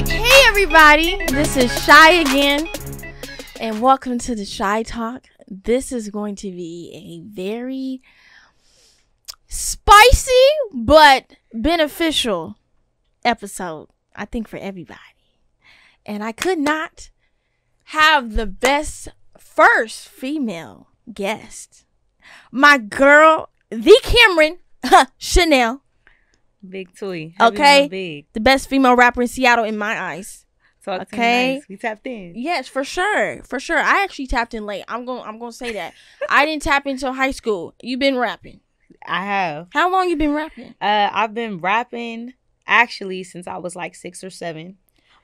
right. Hey, everybody. This is Shai again. And welcome to the Shai Talk. This is going to be a very spicy but beneficial episode, I think, for everybody. And I could not have the best first female guest. My girl, the Camryn Chanel. Big Toy. Okay. Big. The best female rapper in Seattle in my eyes. Talk to me nice. We tapped in. Yes, for sure. For sure. I actually tapped in late. I'm gonna say that. I didn't tap until high school. You been rapping? I have. How long you been rapping? I've been rapping actually since I was like 6 or 7,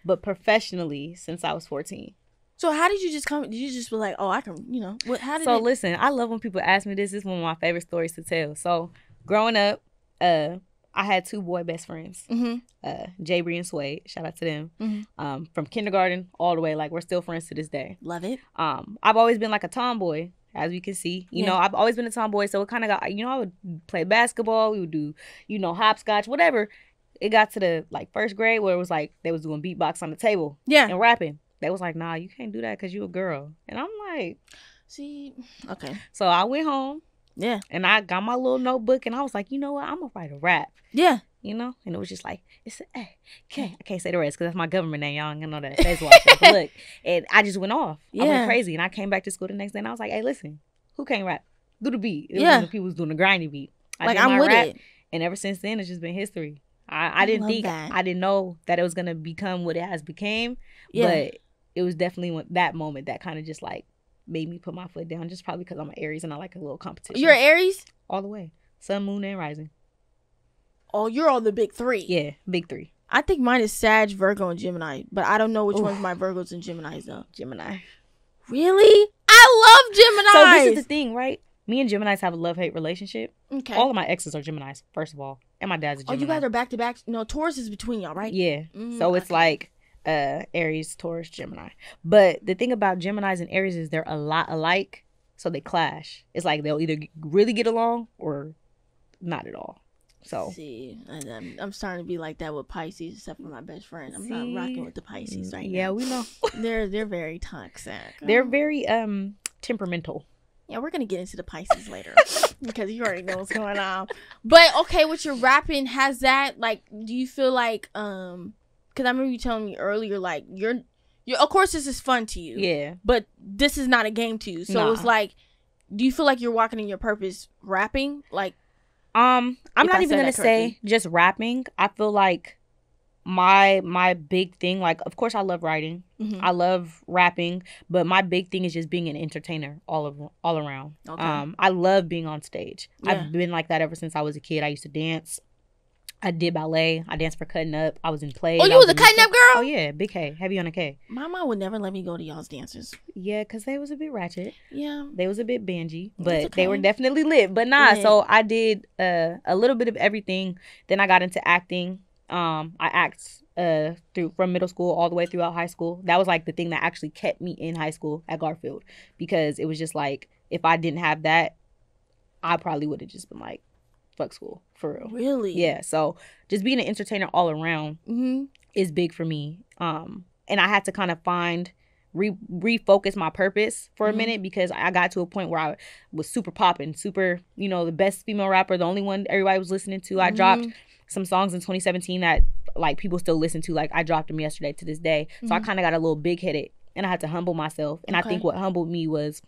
but professionally since I was 14. So how did you just come? Did you just be like, oh, I can, you know? What? How did? So listen, I love when people ask me this. This is one of my favorite stories to tell. So growing up, I had 2 boy best friends, Jabri and Swade. Shout out to them. From kindergarten all the way, like we're still friends to this day. Love it. I've always been like a tomboy, as you can see. You know, I've always been a tomboy, so it kind of got, you know, I would play basketball. We would do, you know, hopscotch, whatever. It got to the like 1st grade where it was like they was doing beatbox on the table, and rapping. They was like, nah, you can't do that because you a girl. And I'm like, see, okay. So I went home. Yeah. And I got my little notebook and I was like, you know what? I'm going to write a rap. Yeah. You know? And it was just like, it's I can't say the rest because that's my government name. Y'all ain't know that. Face watch. But look, and I just went off. Yeah. I went crazy. And I came back to school the next day and I was like, hey, listen, who can't rap? Do the beat. It was when the people was doing the grindy beat. I'm with it. And ever since then, it's just been history. I didn't know that it was going to become what it has became. Yeah. But it was definitely that moment that kind of just like made me put my foot down, just probably because I'm an Aries and I like a little competition. You're an Aries? All the way. Sun, moon, and rising. Oh, you're all the big 3. Yeah, big 3. I think mine is Sag, Virgo, and Gemini, but I don't know which one's my Virgos and Geminis though. Gemini. Really? I love Gemini. So this is the thing, right? Me and Geminis have a love-hate relationship. Okay. All of my exes are Geminis, first of all. And my dad's a Gemini. Oh, you guys are back-to-back? No, Taurus is between y'all, right? Yeah. So it's like Aries, Taurus, Gemini. But the thing about Geminis and Aries is they're a lot alike, so they clash. It's like they'll either really get along or not at all. So see, I'm starting to be like that with Pisces, except for my best friend. I'm not rocking with the Pisces right now. Yeah, we know. They're very toxic. They're very temperamental. Yeah, we're gonna get into the Pisces later because you already know what's going on. But okay, with your rapping, has that like? Do you feel like because I remember you telling me earlier, like you're of course this is fun to you. Yeah. But this is not a game to you. So it's like, do you feel like you're walking in your purpose rapping? Like, I'm not even gonna say just rapping. I feel like my big thing, like, of course I love writing. I love rapping, but my big thing is just being an entertainer all around. Okay. I love being on stage. Yeah. I've been like that ever since I was a kid. I used to dance. I did ballet. I danced for Cutting Up. I was in plays. Oh, you was a Cutting Up girl? Oh, yeah. Big K. Heavy on a K. My mom would never let me go to y'all's dances. Yeah, because they was a bit ratchet. Yeah. They was a bit bangy, but they were definitely lit. But nah, so I did a little bit of everything. Then I got into acting. I act from middle school all the way throughout high school. That was like the thing that actually kept me in high school at Garfield, because it was just like, if I didn't have that, I probably would have just been like, fuck school, for real. Really? Yeah. So just being an entertainer all around is big for me. And I had to kind of refocus my purpose for a minute, because I got to a point where I was super popping, super, you know, the best female rapper, the only one everybody was listening to. I dropped some songs in 2017 that like people still listen to. Like I dropped them yesterday to this day. So I kind of got a little big headed and I had to humble myself. And I think what humbled me was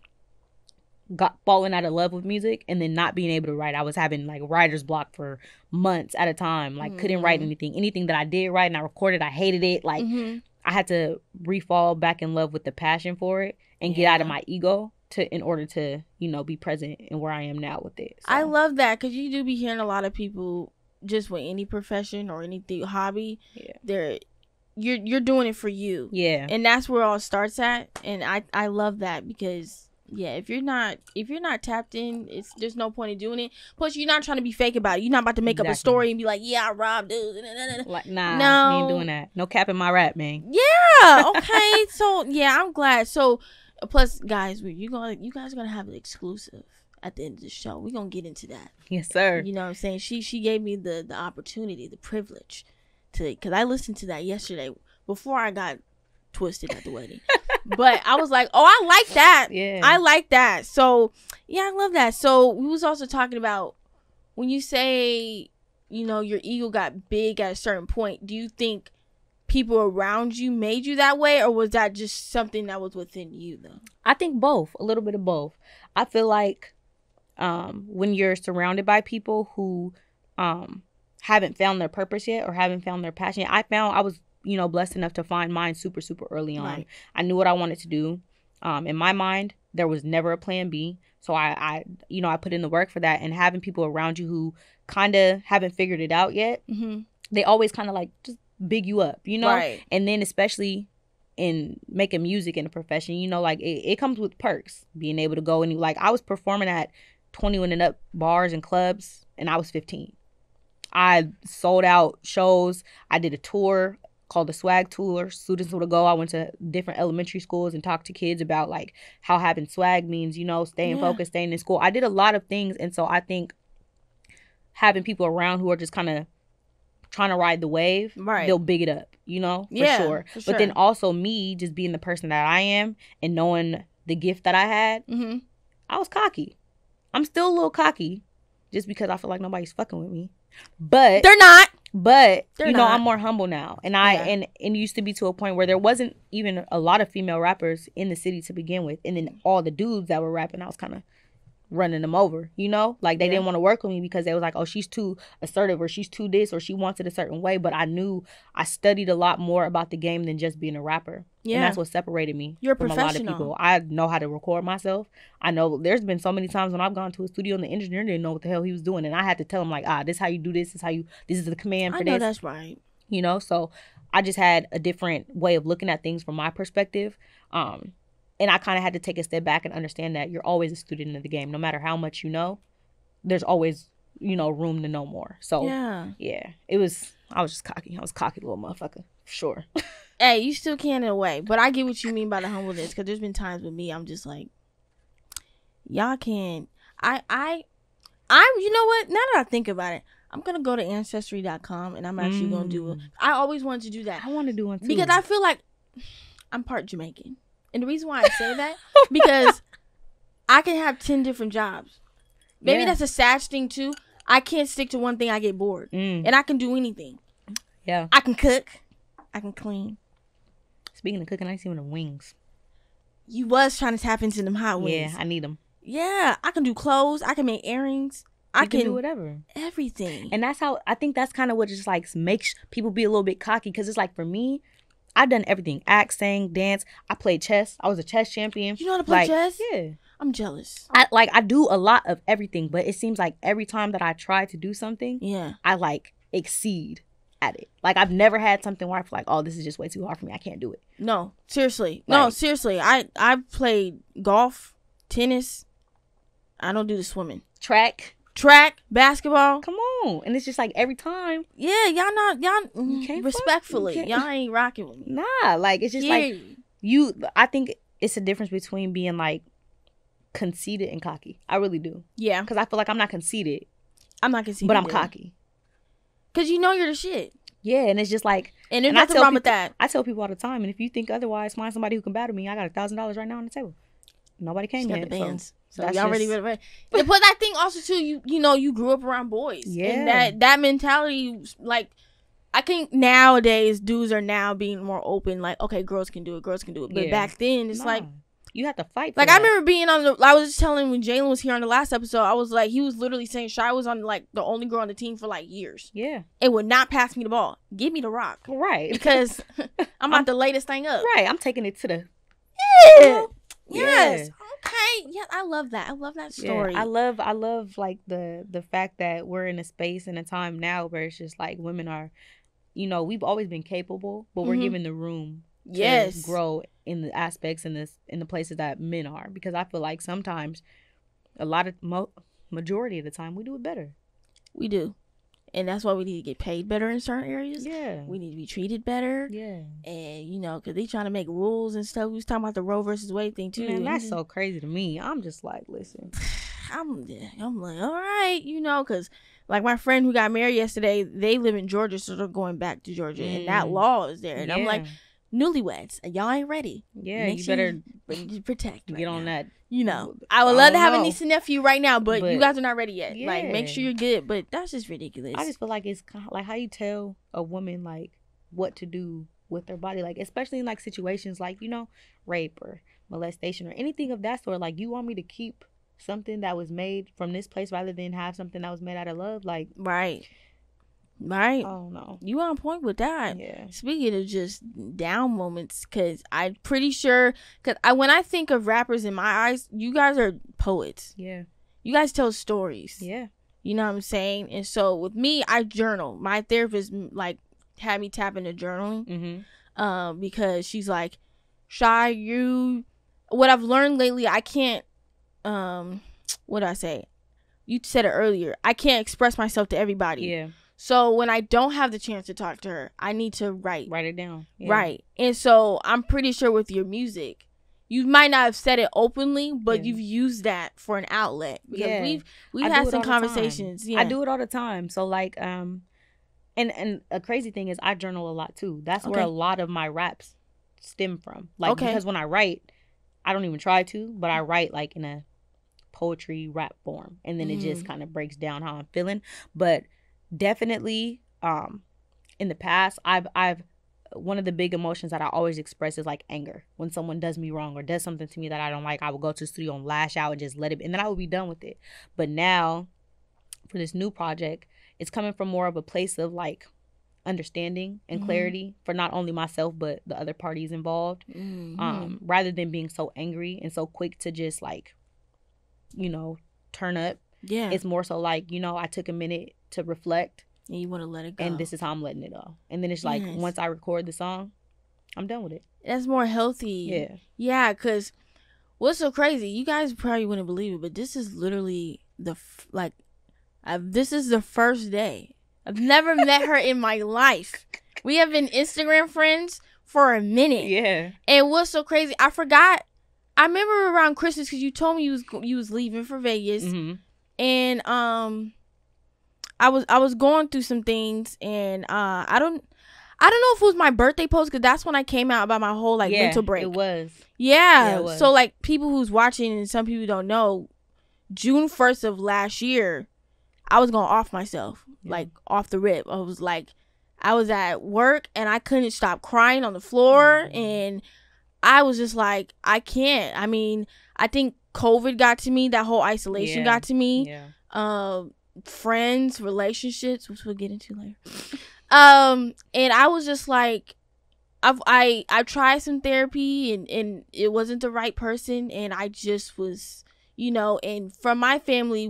falling out of love with music and then not being able to write. I was having like writer's block for months at a time. Like couldn't write anything that I did write and I recorded, I hated it. Like I had to fall back in love with the passion for it and get out of my ego in order to, you know, be present in where I am now with it. So. I love that, because you do be hearing a lot of people just with any profession or anything hobby, you're doing it for you. Yeah. And that's where it all starts at. And I love that, because if you're not tapped in, there's no point in doing it. Plus, you're not trying to be fake about it. You're not about to make up a story and be like, yeah, I robbed dude. Like, nah, no, ain't doing that. No cap in my rap, man. Yeah. Okay. So I'm glad. So plus, guys, you guys are gonna have an exclusive at the end of the show. We're gonna get into that. Yes, sir. You know what I'm saying? She gave me the opportunity, the privilege to, because I listened to that yesterday before I got twisted at the wedding. But I was like, oh, I like that. Yeah. I like that. So, yeah, I love that. So, we was also talking about when you say, you know, your ego got big at a certain point, do you think people around you made you that way, or was that just something that was within you, though? I think both. A little bit of both. I feel like when you're surrounded by people who haven't found their purpose yet or haven't found their passion yet, I was, you know, blessed enough to find mine super, super early on. Right. I knew what I wanted to do. In my mind, there was never a plan B. So I put in the work for that, and having people around you who kind of haven't figured it out yet, they always kind of like just big you up, you know? Right. And then especially in making music in a profession, you know, like it comes with perks. Being able to go and like, I was performing at 21 and up bars and clubs, and I was 15. I sold out shows. I did a tour called the Swag Tour. Students would go. I went to different elementary schools and talked to kids about like how having swag means, you know, staying focused, staying in school. I did a lot of things. And so I think having people around who are just kind of trying to ride the wave, right, they'll big it up, you know, for sure. But then also me just being the person that I am and knowing the gift that I had, I was cocky. I'm still a little cocky just because I feel like nobody's fucking with me. But they're not. But you know, I'm more humble now, and and it used to be to a point where there wasn't even a lot of female rappers in the city to begin with, and then all the dudes that were rapping, I was kind of running them over, you know, like they didn't want to work with me because they was like, oh, she's too assertive, or she's too this, or she wants it a certain way. But I knew I studied a lot more about the game than just being a rapper. Yeah, and that's what separated me from a lot of people. I know how to record myself. I know there's been so many times when I've gone to a studio and the engineer didn't know what the hell he was doing, and I had to tell him like, this is how you do this. This is the command for this. I know that's right. You know, so I just had a different way of looking at things from my perspective. And I kind of had to take a step back and understand that you're always a student of the game. No matter how much you know, there's always, you know, room to know more. So, yeah, I was just cocky. I was a cocky little motherfucker, for sure. Hey, you still can in a way. But I get what you mean by the humbleness. Because there's been times with me, I'm just like, y'all can. You know what? Now that I think about it, I'm going to go to Ancestry.com and I'm actually going to do it. I always wanted to do that. I want to do one too. Because I feel like I'm part Jamaican. And the reason why I say that, because I can have 10 different jobs. Maybe that's a sad thing too. I can't stick to one thing. I get bored. And I can do anything. Yeah. I can cook. I can clean. Speaking of cooking, I see one of them wings. You was trying to tap into them hot wings. Yeah, I need them. Yeah. I can do clothes. I can make earrings. I can do whatever. Everything. And that's how, I think that's kind of what just like makes people be a little bit cocky. Because it's like, for me, I've done everything. Act, sing, dance. I played chess. I was a chess champion. You know how to play chess? Yeah. I'm jealous. I do a lot of everything, but it seems like every time that I try to do something, I like exceed at it. Like I've never had something where I feel like, oh, this is just way too hard for me. I can't do it. No, seriously. No, seriously. I've played golf, tennis. I don't do the swimming. Track, basketball. Come on. And it's just like every time. Yeah, y'all can't respectfully. Y'all ain't rocking with me. Nah, like it's just like I think it's a difference between being like conceited and cocky. I really do. Yeah. Because I feel like I'm not conceited. I'm not conceited. But I'm cocky. Because you know you're the shit. Yeah, and it's just like. And there's nothing wrong with that. I tell people all the time, and if you think otherwise, find somebody who can battle me. I got $1,000 right now on the table. Nobody came yet. Got the bands. So y'all ready. But I think also too, you know, you grew up around boys. Yeah. And that mentality, like, I think nowadays dudes are now being more open. Like, okay, girls can do it. But back then, it's like you have to fight. Like I remember being on I was just telling when Jalen was here on the last episode, I was like, he was literally saying Shai was on like the only girl on the team for like years. Yeah. And would not pass me the ball. Give me the rock. Right. Because I'm about to lay this thing up. Right. I'm taking it to the. Yeah. Yes. Okay. Yeah, I love that. I love that story. Yeah, I love like the fact that we're in a space and a time now where it's just like women are, you know, we've always been capable, but we're given the room to grow in the aspects in the places that men are. Because I feel like sometimes a lot of majority of the time we do it better. We do. And that's why we need to get paid better in certain areas. Yeah. We need to be treated better. Yeah. And, you know, because they trying to make rules and stuff. We was talking about the Roe versus Wade thing, too. Man, that's so crazy to me. I'm just like, listen. I'm like, all right, you know, because, like, my friend who got married yesterday, they live in Georgia, so they're going back to Georgia. And that law is there. And I'm like, newlyweds, y'all ain't ready. Yeah, you better protect. Get on that. You know, I would love to have a niece and nephew right now, but you guys are not ready yet. Yeah. Like, make sure you're good. But that's just ridiculous. I just feel like it's kind of like how you tell a woman like what to do with their body, like especially in like situations like, you know, rape or molestation or anything of that sort. Like, you want me to keep something that was made from this place rather than have something that was made out of love? Like, right. Oh no, you on point with that. Yeah. Speaking of just down moments, because I'm pretty sure, because when I think of rappers in my eyes, you guys are poets. Yeah. You guys tell stories. Yeah. You know what I'm saying? And so with me, I journal. My therapist like had me tap into journaling, because she's like, Shai, what I've learned lately, I can't. What did I say? You said it earlier. I can't express myself to everybody. Yeah. So when I don't have the chance to talk to her, I need to write it down. Yeah. Right. And so I'm pretty sure with your music, you might not have said it openly, but you've used that for an outlet. Because we've had some conversations. Yeah. I do it all the time. So like and a crazy thing is I journal a lot too. That's where a lot of my raps stem from. Like because when I write, I don't even try to, but I write like in a poetry rap form, and then it just kind of breaks down how I'm feeling. But definitely in the past, I've one of the big emotions that I always express is like anger. When someone does me wrong or does something to me that I don't like, I will go to the studio and lash out and just let it, and then I will be done with it. But now for this new project, it's coming from more of a place of like understanding and clarity for not only myself but the other parties involved, rather than being so angry and so quick to just like, you know, turn up. It's more so like, you know, I took a minute to reflect, and you want to let it go, and this is how I'm letting it go. And then it's like once I record the song, I'm done with it. That's more healthy. Yeah, because what's so crazy, you guys probably wouldn't believe it, but this is literally this is the first day. I've never met her in my life. We have been Instagram friends for a minute. Yeah. And what's so crazy, I forgot. I remember around Christmas, because you told me you was leaving for Vegas, and I was going through some things, and I don't know if it was my birthday post, because that's when I came out about my whole like mental break. It was. Yeah. It was. So like people who's watching, and some people don't know, June 1st of last year, I was going off myself, like off the rip. I was at work and I couldn't stop crying on the floor, and I was just like, I can't. I mean, I think COVID got to me. That whole isolation got to me. Yeah. Friends, relationships, which we'll get into later. And I was just like, I tried some therapy, and it wasn't the right person, and I just was, you know, and from my family,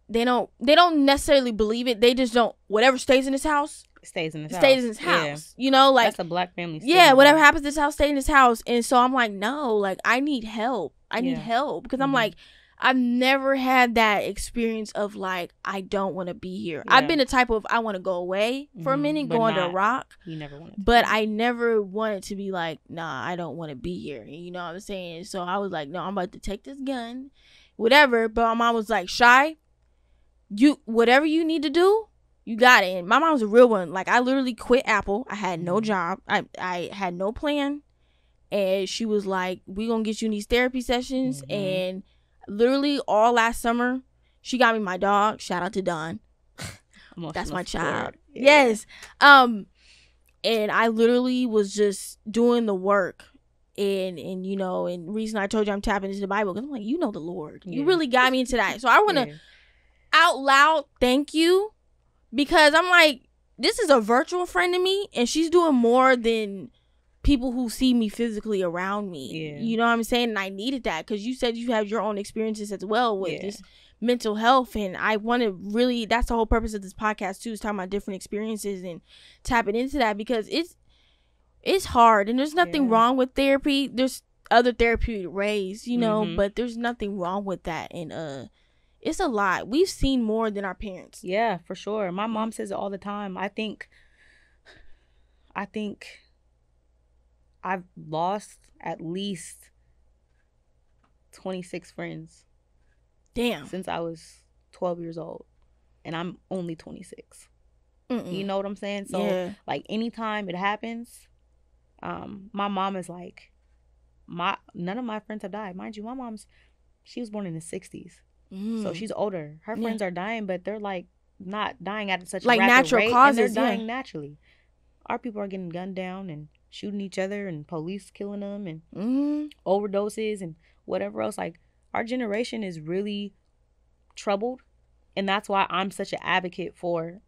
they don't necessarily believe it. They just don't. Whatever stays in this house stays in this house. Yeah. You know, like that's a black family. Yeah, whatever happens in this house, stay in this house. And so I'm like, no, like I need help. I need help, because I'm like, I've never had that experience of like, I don't want to be here. I've been the type of, I want to go away for a minute, go under a rock. You never wanted to. But I never wanted to be like, nah, I don't want to be here. You know what I'm saying? So I was like, no, I'm about to take this gun, whatever. But my mom was like, Shai, whatever you need to do, you got it. And my mom's a real one. Like, I literally quit Apple. I had no job. I had no plan. And she was like, we gonna get you in these therapy sessions. And literally all last summer, she got me my dog. Shout out to Don. That's my child. Yes. And I literally was just doing the work. And you know, and the reason I told you I'm tapping into the Bible, because I'm like, you know the Lord. You really got me into that. So I want to out loud thank you, because I'm like, this is a virtual friend to me, and she's doing more than people who see me physically around me. You know what I'm saying? And I needed that, because you said you have your own experiences as well with this mental health, and I want to really, that's the whole purpose of this podcast too, is talking about different experiences and tapping into that, because it's hard, and there's nothing wrong with therapy. There's other therapeutic ways, you know, but there's nothing wrong with that. And it's a lot. We've seen more than our parents. Yeah, for sure. My mom says it all the time. I think I've lost at least 26 friends. Damn. Since I was 12 years old. And I'm only 26. You know what I'm saying? So like anytime it happens, my mom is like, none of my friends have died. Mind you, my mom's, she was born in the 60s. So she's older. Her friends are dying, but they're like not dying at such like a rapid natural rate, causes, and they're dying naturally. Our people are getting gunned down and shooting each other, and police killing them, and overdoses and whatever else. Like, our generation is really troubled, and that's why I'm such an advocate for,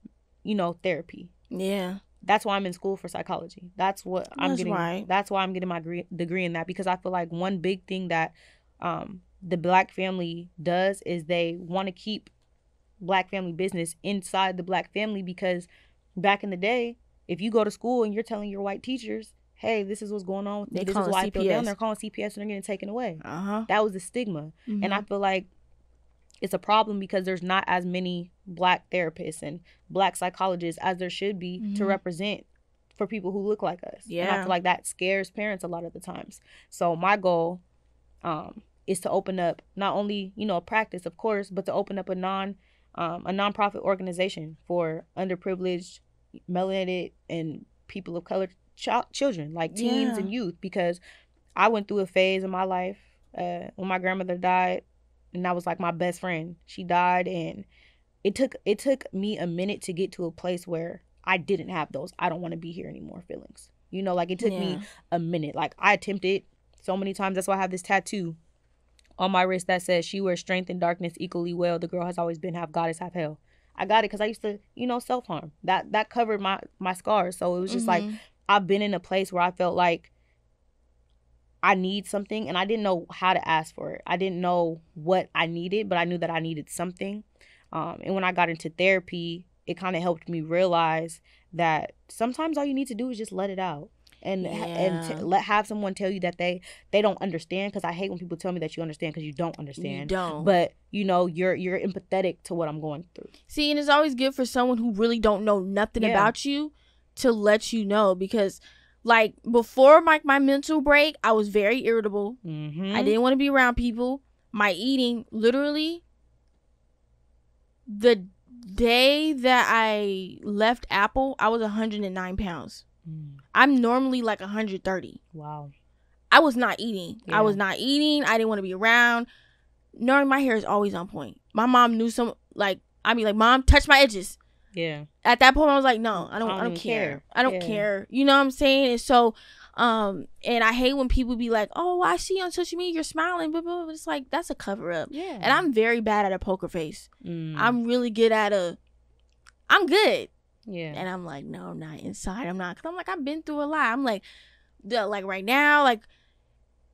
you know, therapy. Yeah. That's why I'm in school for psychology. That's what I'm getting. Right. That's why I'm getting my degree in that, because I feel like one big thing that the Black family does is they want to keep Black family business inside the Black family, because back in the day, if you go to school and you're telling your white teachers, hey, this is what's going on with me, this is why I feel down, they're calling CPS and they're getting taken away. That was the stigma. And I feel like it's a problem because there's not as many Black therapists and Black psychologists as there should be to represent for people who look like us. And I feel like that scares parents a lot of the times. So my goal is to open up not only, you know, a practice, of course, but to open up a nonprofit organization for underprivileged, melanated, and people of color children, like teens and youth, because I went through a phase in my life when my grandmother died, and that was like my best friend. She died, and it took me a minute to get to a place where I didn't have those I don't want to be here anymore feelings. You know, like it took me a minute. Like I attempted so many times. That's why I have this tattoo on my wrist that says, she wears strength and darkness equally well. The girl has always been half goddess, half hell. I got it because I used to, you know, self-harm. That covered my scars. So it was just like, I've been in a place where I felt like I need something, and I didn't know how to ask for it. I didn't know what I needed, but I knew that I needed something. And when I got into therapy, it kind of helped me realize that sometimes all you need to do is just let it out. And have someone tell you that they don't understand, because I hate when people tell me that you understand, because you don't understand. You don't. But you know, you're empathetic to what I'm going through. See, and it's always good for someone who really don't know nothing about you to let you know, because like before my mental break, I was very irritable. I didn't want to be around people. My eating, literally, the day that I left Apple, I was 109 pounds. I'm normally like 130. Wow. I was not eating. I was not eating. I didn't want to be around. Knowing my hair is always on point. My mom knew I'd be like, Mom, touch my edges. Yeah. At that point, I was like, no, I don't care. I don't care. You know what I'm saying? And so, and I hate when people be like, oh, I see on social media you're smiling, blah, blah, blah. It's like, that's a cover up. Yeah. And I'm very bad at a poker face. I'm really good at I'm good. Yeah. And I'm like, no, I'm not inside. I'm not. Because I'm like, I've been through a lot. I'm like right now, like,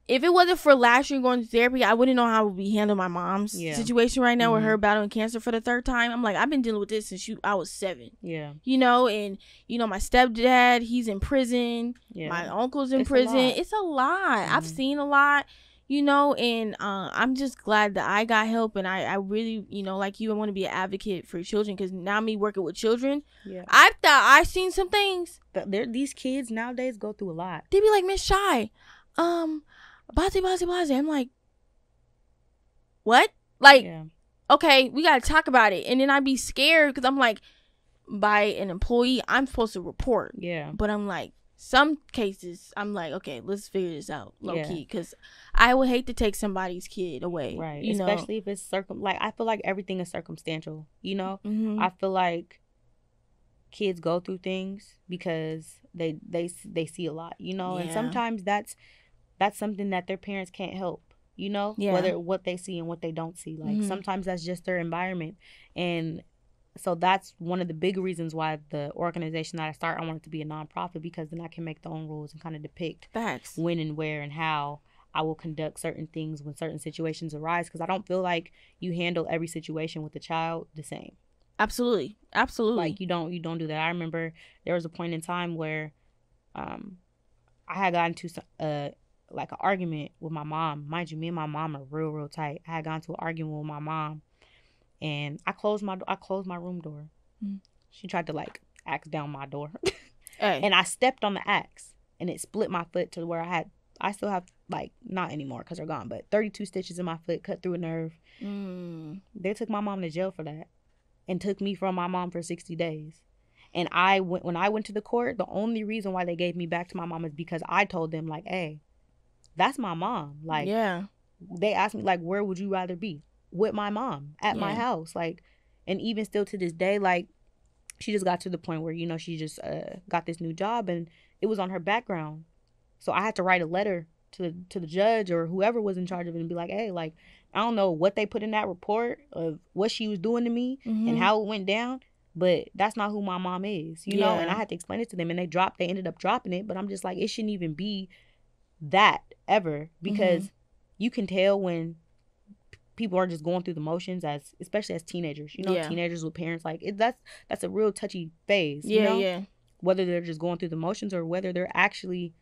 if it wasn't for last year going to therapy, I wouldn't know how I would be handling my mom's situation right now with her battling cancer for the 3rd time. I'm like, I've been dealing with this since I was 7. Yeah. You know, and, you know, my stepdad, he's in prison. Yeah. My uncle's in prison. It's a lot. I've seen a lot. You know, and I'm just glad that I got help, and I really, you know, like you, I want to be an advocate for children, because now me working with children, I thought I seen some things. These kids nowadays go through a lot. They be like, Miss Shai, blase. I'm like, what? Like, okay, we got to talk about it. And then I'd be scared, because I'm like, by an employee, I'm supposed to report. Yeah. But I'm like, some cases, I'm like, okay, let's figure this out low key, because I would hate to take somebody's kid away. Right. Especially if it's like, I feel like everything is circumstantial, you know? I feel like kids go through things because they see a lot, you know? And sometimes that's something that their parents can't help, you know? Whether what they see and what they don't see. Like, sometimes that's just their environment. And so that's one of the big reasons why the organization that I start, I want it to be a nonprofit, because then I can make the own rules and kind of depict when and where and how I will conduct certain things when certain situations arise, because I don't feel like you handle every situation with the child the same. Absolutely. Like, you don't do that. I remember there was a point in time where I had gotten to like an argument with my mom. Mind you, me and my mom are real tight. I had gotten to an argument with my mom. And I closed my room door. She tried to like axe down my door. And I stepped on the axe, and it split my foot to where I still have, like, not anymore because they're gone, but 32 stitches in my foot, cut through a nerve. They took my mom to jail for that, and took me from my mom for 60 days. And when I went to the court, the only reason why they gave me back to my mom is because I told them, like, hey, that's my mom. Like, yeah. They asked me, like, where would you rather be? With my mom at my house. Like, and even still to this day, like, she just got to the point where, you know, she just got this new job and it was on her background. So I had to write a letter to the judge or whoever was in charge of it and be like, hey, like, I don't know what they put in that report of what she was doing to me and how it went down, but that's not who my mom is, you know? And I had to explain it to them, and they ended up dropping it. But I'm just like, it shouldn't even be that ever, because you can tell when people are just going through the motions, especially as teenagers, you know, teenagers with parents, like that's a real touchy phase, you know? Whether they're just going through the motions or whether they're actually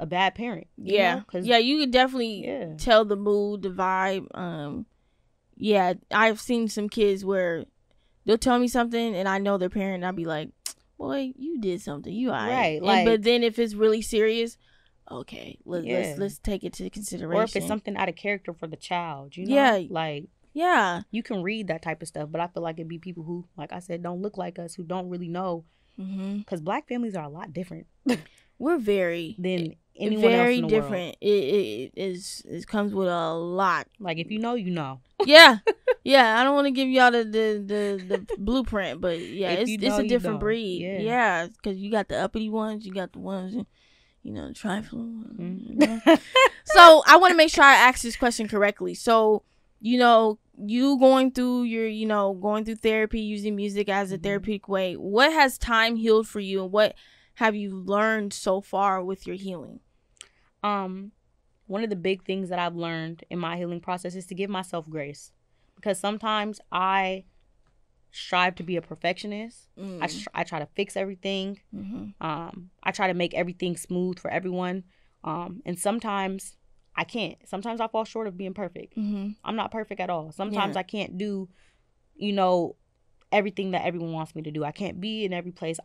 a bad parent. You know? You could definitely tell the mood, the vibe. I've seen some kids where they'll tell me something and I know their parent and I'll be like, boy, you did something, you all right. Like, but then if it's really serious, okay, let's take it to consideration. Or if it's something out of character for the child, you know? Like, you can read that type of stuff, but I feel like it'd be people who, like I said, don't look like us, who don't really know, because Black families are a lot different. We're very than anyone else in the different. World. It comes with a lot. Like, if you know, you know. I don't want to give y'all the blueprint, but it's a different breed. Because you got the uppity ones, you got the ones, you know, the trifling. You know? So I want to make sure I ask this question correctly. So, you know, you going through therapy, using music as a therapeutic way. What has time healed for you, and what have you learned so far with your healing? One of the big things that I've learned in my healing process is to give myself grace, because sometimes I strive to be a perfectionist. I try to fix everything. I try to make everything smooth for everyone. And sometimes I can't. Sometimes I fall short of being perfect. I'm not perfect at all. Sometimes I can't do, you know, everything that everyone wants me to do. I can't be in every place.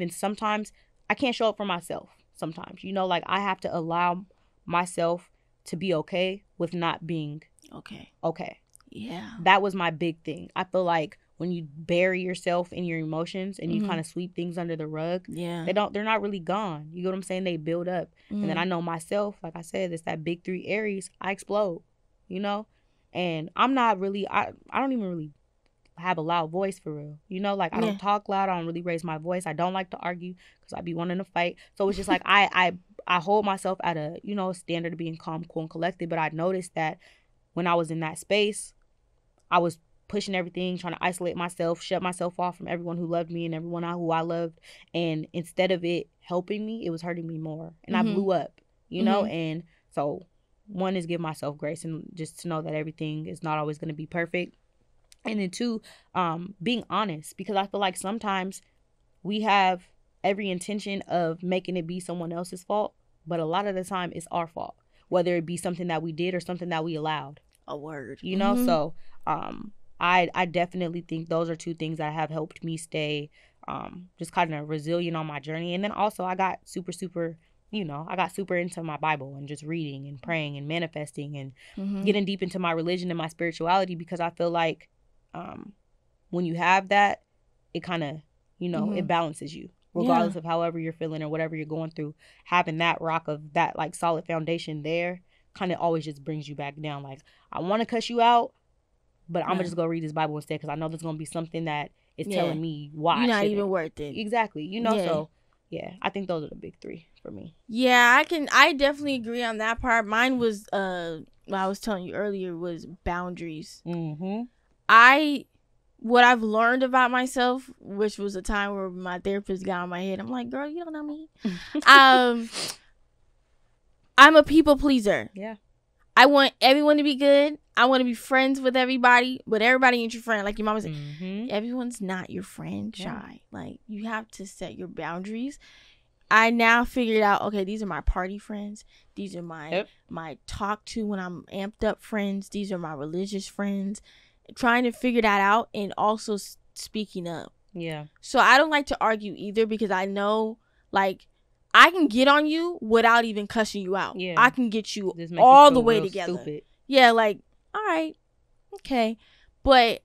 Sometimes I can't show up for myself sometimes. You know, like, I have to allow myself to be okay with not being okay. Yeah. That was my big thing. I feel like when you bury yourself in your emotions and you kind of sweep things under the rug, they're not really gone. You know what I'm saying? They build up. And then I know myself, like I said, it's that big 3 Aries. I explode, you know? And I'm not really, I don't even really have a loud voice for real, you know? Like, I don't talk loud. I don't really raise my voice. I don't like to argue because I be wanting to fight. So it's just like I hold myself at a, you know, standard of being calm, cool, and collected. But I noticed that when I was in that space, I was pushing everything, trying to isolate myself, shut myself off from everyone who loved me and everyone who I loved. And instead of it helping me, it was hurting me more. And I blew up, you know? And so one is give myself grace and just to know that everything is not always going to be perfect. And then 2, being honest, because I feel like sometimes we have every intention of making it be someone else's fault, but a lot of the time it's our fault, whether it be something that we did or something that we allowed. A word. You know, so I definitely think those are 2 things that have helped me stay just kind of resilient on my journey. And then also I got super, you know, I got super into my Bible and just reading and praying and manifesting and getting deep into my religion and my spirituality, because I feel like when you have that, it kind of, you know, it balances you regardless of however you're feeling or whatever you're going through. Having that rock of that, like, solid foundation there kind of always just brings you back down. Like, I want to cuss you out, but I'm gonna just go read this Bible instead, because I know there's gonna be something that is telling me why you're not even worth it. Exactly, you know. So I think those are the big 3 for me. I definitely agree on that part. Mine was what I was telling you earlier was boundaries. What I've learned about myself, which was a time where my therapist got on my head, I'm like, girl, you don't know me. I'm a people pleaser. Yeah. I want everyone to be good. I want to be friends with everybody, but everybody ain't your friend. Like your mama said, everyone's not your friend, Shai. Like, you have to set your boundaries. I now figured out, okay, these are my party friends. These are my talk to when I'm amped up friends. These are my religious friends. Trying to figure that out, and also speaking up. Yeah. So I don't like to argue either, because I know, like, I can get on you without even cussing you out. Yeah. I can get you all the way together. Stupid. Yeah, like, all right, okay. But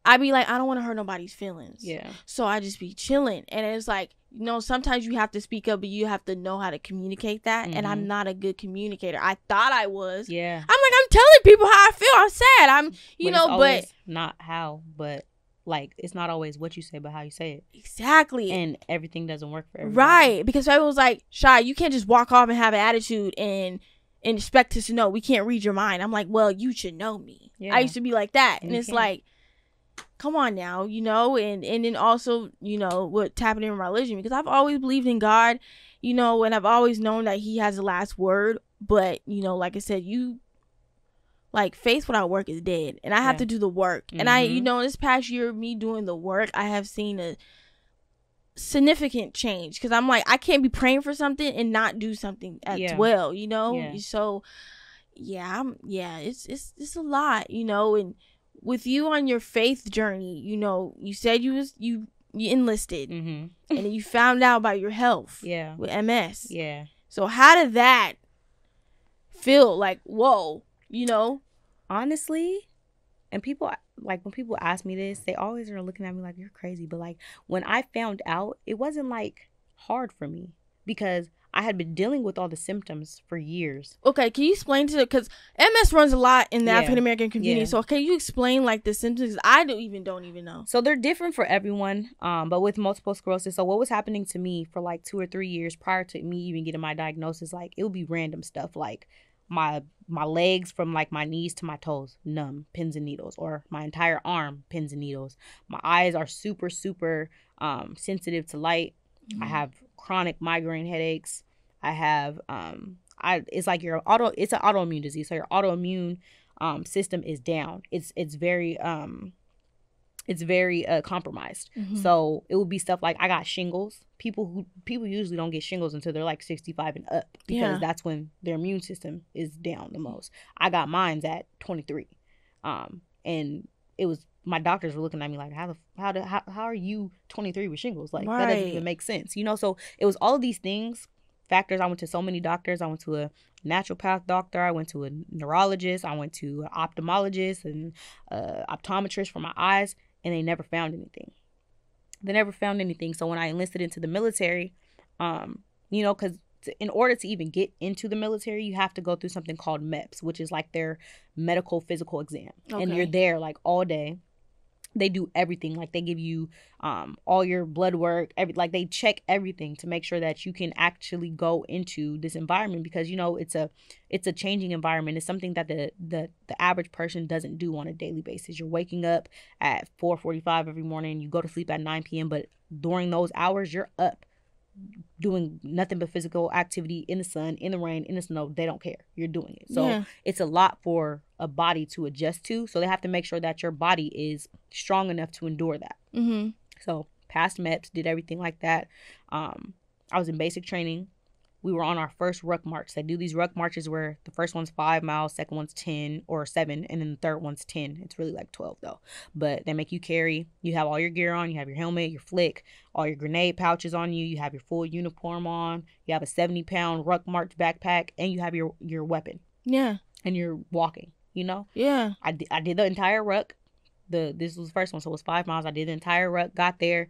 I be like, I don't want to hurt nobody's feelings. Yeah. So I just be chilling. And it's like, you know, sometimes you have to speak up, but you have to know how to communicate that. And I'm not a good communicator. I thought I was. Yeah. I'm like, I'm telling people how I feel. I'm sad. I'm, you know, but. Not how, but like, it's not always what you say, but how you say it. Exactly. And everything doesn't work for everybody. Right. Because everyone was like, Shai, you can't just walk off and have an attitude and expect us to know. We can't read your mind. I'm like, well, you should know me. Yeah. I used to be like that. And it's like, come on now, you know, and then also, you know, what tapping in religion, because I've always believed in God, you know, and I've always known that he has the last word. But, you know, like I said, like, faith without work is dead. And I have to do the work. And I, you know, this past year, me doing the work, I have seen a significant change. Because I'm like, I can't be praying for something and not do something as well, you know? Yeah. So, it's a lot, you know, and with you on your faith journey, you know, you said you enlisted and then you found out about your health with MS. Yeah. So how did that feel? Like, whoa, you know? Honestly, and people, like, when people ask me this, they always are looking at me like, you're crazy. But like, when I found out, it wasn't like hard for me because I had been dealing with all the symptoms for years. Okay, can you explain because MS runs a lot in the African American community. Yeah. So can you explain like the symptoms? I don't even know. So they're different for everyone, but with multiple sclerosis. So what was happening to me for like 2 or 3 years prior to me even getting my diagnosis, like it would be random stuff like my legs from like my knees to my toes numb, pins and needles, or my entire arm, pins and needles. My eyes are super sensitive to light. I have chronic migraine headaches. I have it's like it's an autoimmune disease. So your autoimmune system is down. It's very compromised. So it would be stuff like I got shingles. People usually don't get shingles until they're like 65 and up because that's when their immune system is down the most. I got mine's at 23. And it was, my doctors were looking at me like, how are you 23 with shingles? Like that doesn't even make sense, you know? So it was all of these factors. I went to so many doctors. I went to a naturopath doctor. I went to a neurologist. I went to an ophthalmologist and optometrist for my eyes, and they never found anything. So when I enlisted into the military, you know, because in order to even get into the military, you have to go through something called MEPS, which is like their medical physical exam. Okay. And you're there like all day. They do everything. Like they give you all your blood work, like they check everything to make sure that you can actually go into this environment, because you know it's a changing environment. It's something that the average person doesn't do on a daily basis. You're waking up at 4:45 every morning. You go to sleep at 9 p.m. But during those hours, you're up doing nothing but physical activity in the sun, in the rain, in the snow. They don't care. You're doing it. So it's a lot for a body to adjust to. So they have to make sure that your body is strong enough to endure that. So passed MEPS, did everything like that. I was in basic training. We were on our first ruck march. They do these ruck marches where the first one's 5 miles, second one's 10 or 7, and then the third one's 10. It's really like 12 though. But they make you carry. You have all your gear on. You have your helmet, your flick, all your grenade pouches on you. You have your full uniform on. You have a 70-pound ruck march backpack, and you have your weapon. Yeah. And you're walking, you know? Yeah. I did the entire ruck. This was the first one, so it was 5 miles. I did the entire ruck, got there.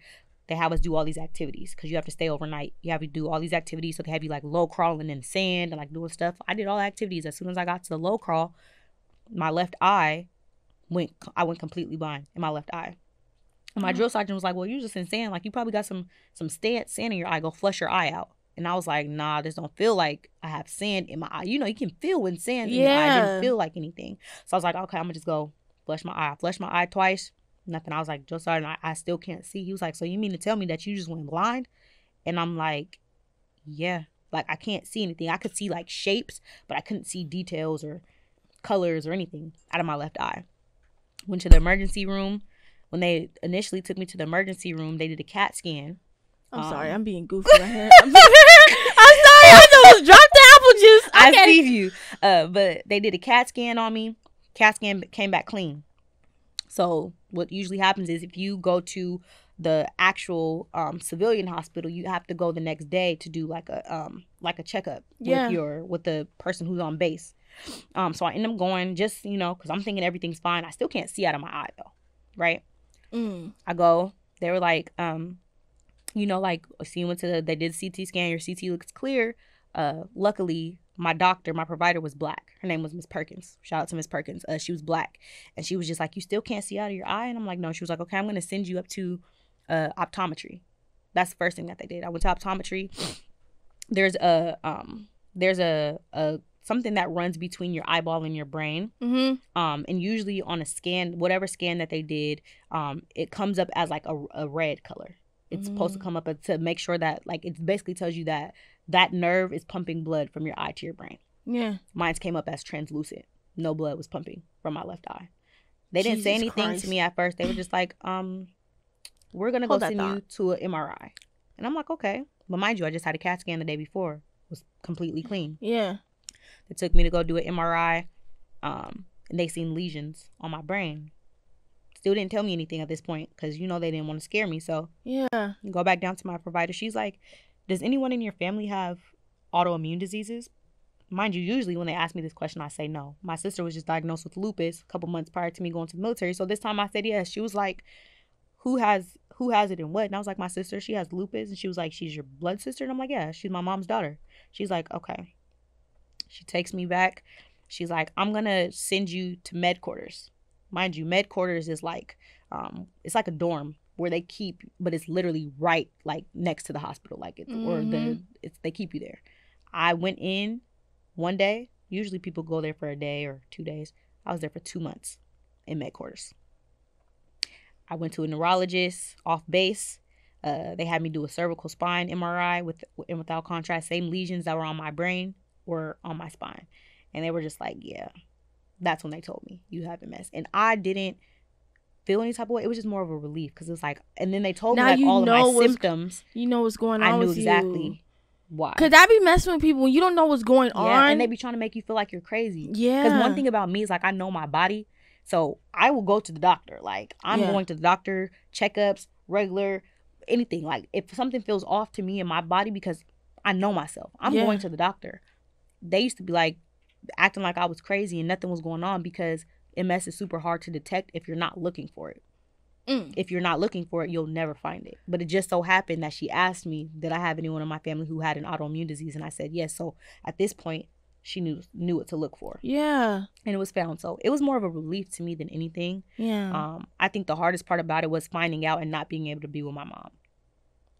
They have us do all these activities because you have to stay overnight. You have to do all these activities. So they have you like low crawling in the sand and like doing stuff. I did all the activities. As soon as I got to the low crawl, my left eye went completely blind in my left eye. And my drill sergeant was like, well, you're just in sand. Like you probably got some sand in your eye. Go flush your eye out. And I was like, nah, this don't feel like I have sand in my eye. You know, you can feel when sand in your eye. I didn't feel like anything. So I was like, okay, I'm going to just go flush my eye. I flushed my eye twice. Nothing. I was like, Joe Sergeant, I still can't see. He was like, so you mean to tell me that you just went blind? And I'm like, yeah. Like, I can't see anything. I could see, like, shapes, but I couldn't see details or colors or anything out of my left eye. Went to the emergency room. When they initially took me to the emergency room, they did a CAT scan. I'm sorry. I'm being goofy right here. I'm sorry. I almost dropped the apple juice. Okay. I see you. But they did a CAT scan on me. CAT scan came back clean. So what usually happens is if you go to the actual civilian hospital, you have to go the next day to do like a checkup with the person who's on base. So I end up going just, you know, because I'm thinking everything's fine. I still can't see out of my eye though, right? I go. They were like, you know, like, so you went to they did CT scan. Your CT looks clear. Luckily, my provider was black. Her name was Miss Perkins. Shout out to Miss Perkins. She was black, and she was just like, you still can't see out of your eye. And I'm like, no. She was like, okay, I'm gonna send you up to optometry. That's the first thing that they did. I went to optometry. There's a something that runs between your eyeball and your brain. And usually on a scan, whatever scan that they did, it comes up as like a red color. It's supposed to come up to make sure that, like, it basically tells you that that nerve is pumping blood from your eye to your brain. Yeah. Mine came up as translucent. No blood was pumping from my left eye. They didn't say anything to me at first. They were just like, we're going to go send you to an MRI. And I'm like, okay. But mind you, I just had a CAT scan the day before. It was completely clean. Yeah. They took me to go do an MRI. And they seen lesions on my brain. Still didn't tell me anything at this point because, you know, they didn't want to scare me. So, yeah. Go back down to my provider. She's like, does anyone in your family have autoimmune diseases? Mind you, usually when they ask me this question, I say no. My sister was just diagnosed with lupus a couple months prior to me going to the military. So this time I said yes. She was like, who has it and what? And I was like, my sister, she has lupus. And she was like, she's your blood sister? And I'm like, yeah, she's my mom's daughter. She's like, okay. She takes me back. She's like, I'm going to send you to med quarters. Mind you, med quarters is like, it's like a dorm where they keep, but it's literally right like next to the hospital, like they keep you there. I went in one day. Usually people go there for a day or 2 days. I was there for 2 months in med quarters. I went to a neurologist off base. They had me do a cervical spine MRI with and without contrast. Same lesions that were on my brain were on my spine, and they were just like, yeah. That's when they told me you have MS. And I didn't feel any type of way. It was just more of a relief because it was like, and then they told me like all of my symptoms. You know what's going on with you. I knew exactly why. Because that be messing with people when you don't know what's going on. And they be trying to make you feel like you're crazy. Yeah. Because one thing about me is like I know my body. So I will go to the doctor. Like I'm going to the doctor, checkups, regular, anything. Like if something feels off to me in my body because I know myself, I'm going to the doctor. They used to be like, acting like I was crazy and nothing was going on because MS is super hard to detect if you're not looking for it. If you're not looking for it, you'll never find it. But it just so happened that she asked me, did I have anyone in my family who had an autoimmune disease? And I said yes. So at this point, she knew what to look for. Yeah. And it was found. So it was more of a relief to me than anything. Yeah. I think the hardest part about it was finding out and not being able to be with my mom.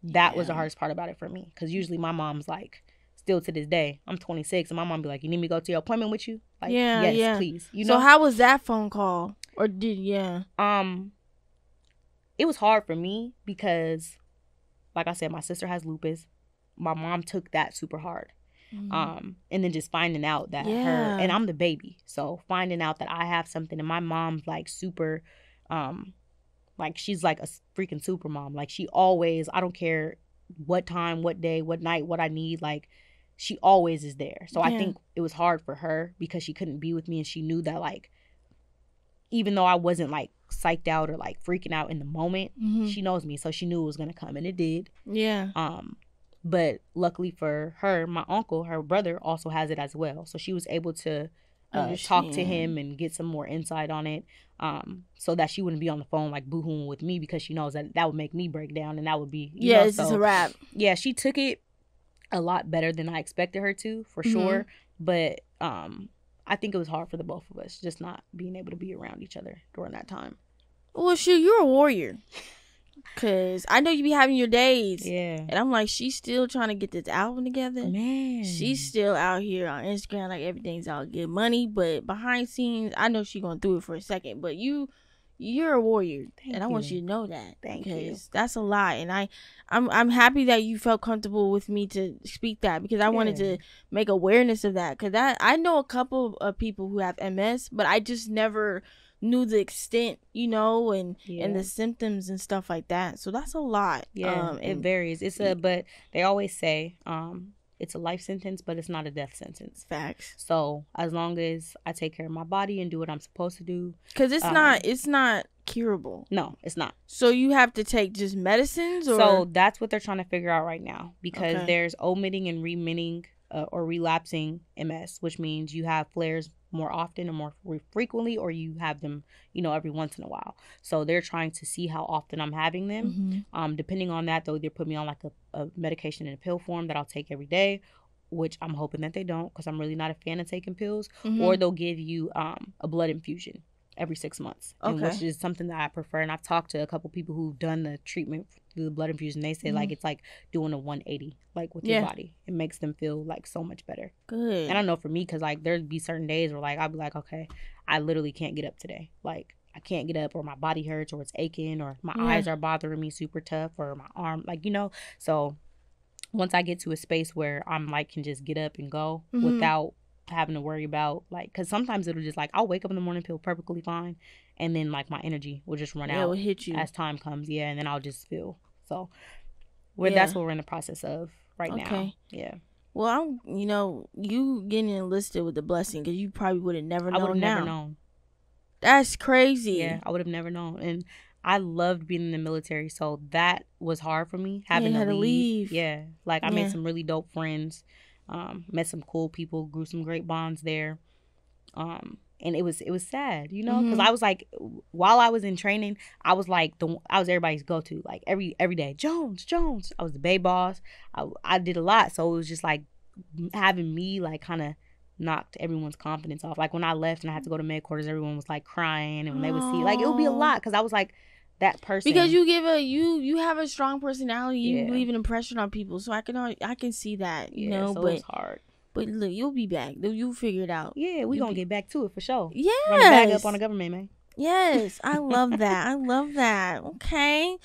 That was the hardest part about it for me. Because usually my mom's like, still to this day, I'm 26, and my mom be like, you need me to go to your appointment with you? Like, yes, please. You know? So how was that phone call? Or it was hard for me because, like I said, my sister has lupus. My mom took that super hard. And then just finding out that her, and I'm the baby. So finding out that I have something, and my mom's like super, like she's like a freaking super mom. Like she always, I don't care what time, what day, what night, what I need, like, she always is there. So I think it was hard for her because she couldn't be with me, and she knew that, like, even though I wasn't like psyched out or like freaking out in the moment, she knows me, so she knew it was gonna come, and it did. Yeah. But luckily for her, my uncle, her brother, also has it as well, so she was able to talk to him and get some more insight on it, so that she wouldn't be on the phone like boo-hooing with me because she knows that would make me break down, and that would be it's just a wrap. Yeah, she took it a lot better than I expected her to, for sure. But I think it was hard for the both of us, just not being able to be around each other during that time. Well, shoot, you're a warrior. Because I know you be having your days. Yeah. And I'm like, she's still trying to get this album together. Man. She's still out here on Instagram like everything's all good money. But behind scenes, I know she's going through it for a second. But you're a warrior. Thank you. I want you to know that. Thank you. Because that's a lot. And I'm happy that you felt comfortable with me to speak that. Because I wanted to make awareness of that. Because I know a couple of people who have MS. But I just never knew the extent, you know, and the symptoms and stuff like that. So that's a lot. Yeah, it varies. But they always say it's a life sentence, but it's not a death sentence. Facts. So as long as I take care of my body and do what I'm supposed to do, because it's not curable. No, it's not. So you have to take just medicines, or so that's what they're trying to figure out right now, because there's omitting and remitting or relapsing MS, which means you have flares more often or more frequently, or you have them, you know, every once in a while. So they're trying to see how often I'm having them. Depending on that, they'll either put me on like a medication in a pill form that I'll take every day, which I'm hoping that they don't, because I'm really not a fan of taking pills, or they'll give you a blood infusion every 6 months, which is something that I prefer. And I've talked to a couple people who've done the treatment through the blood infusion. They say like it's like doing a 180 like with your body. It makes them feel like so much better. Good. And I know for me, because like there'd be certain days where like I'll be like, okay, I literally can't get up today. Like I can't get up, or my body hurts, or it's aching, or my eyes are bothering me super tough, or my arm, like, you know. So once I get to a space where I'm like can just get up and go without having to worry about, like, because sometimes it'll just like I'll wake up in the morning, feel perfectly fine, and then like my energy will just run out. It will hit you as time comes, and then I'll just feel so. That's what we're in the process of right now. Yeah. Well, I'm, you know, you getting enlisted with a blessing, because you probably would have never known. I would have never known. That's crazy. Yeah, I would have never known, and I loved being in the military, so that was hard for me having to leave. Yeah, like I made some really dope friends. Met some cool people, grew some great bonds there. And it was sad, you know, because I was like, while I was in training, I was like I was everybody's go-to, like every day, Jones. I was the bay boss. I did a lot, so it was just like having me like kind of knocked everyone's confidence off. Like when I left and I had to go to med quarters, everyone was like crying, and when they would see, like, it would be a lot, because I was like that person, because you give you have a strong personality. You leave an impression on people, so I can see that, you know. So but it's hard. But look, you'll be back. You'll figure it out. Yeah, we gonna get back to it for sure. Yeah, run the bag up on the government, man. Yes, I love that. I love that. Okay.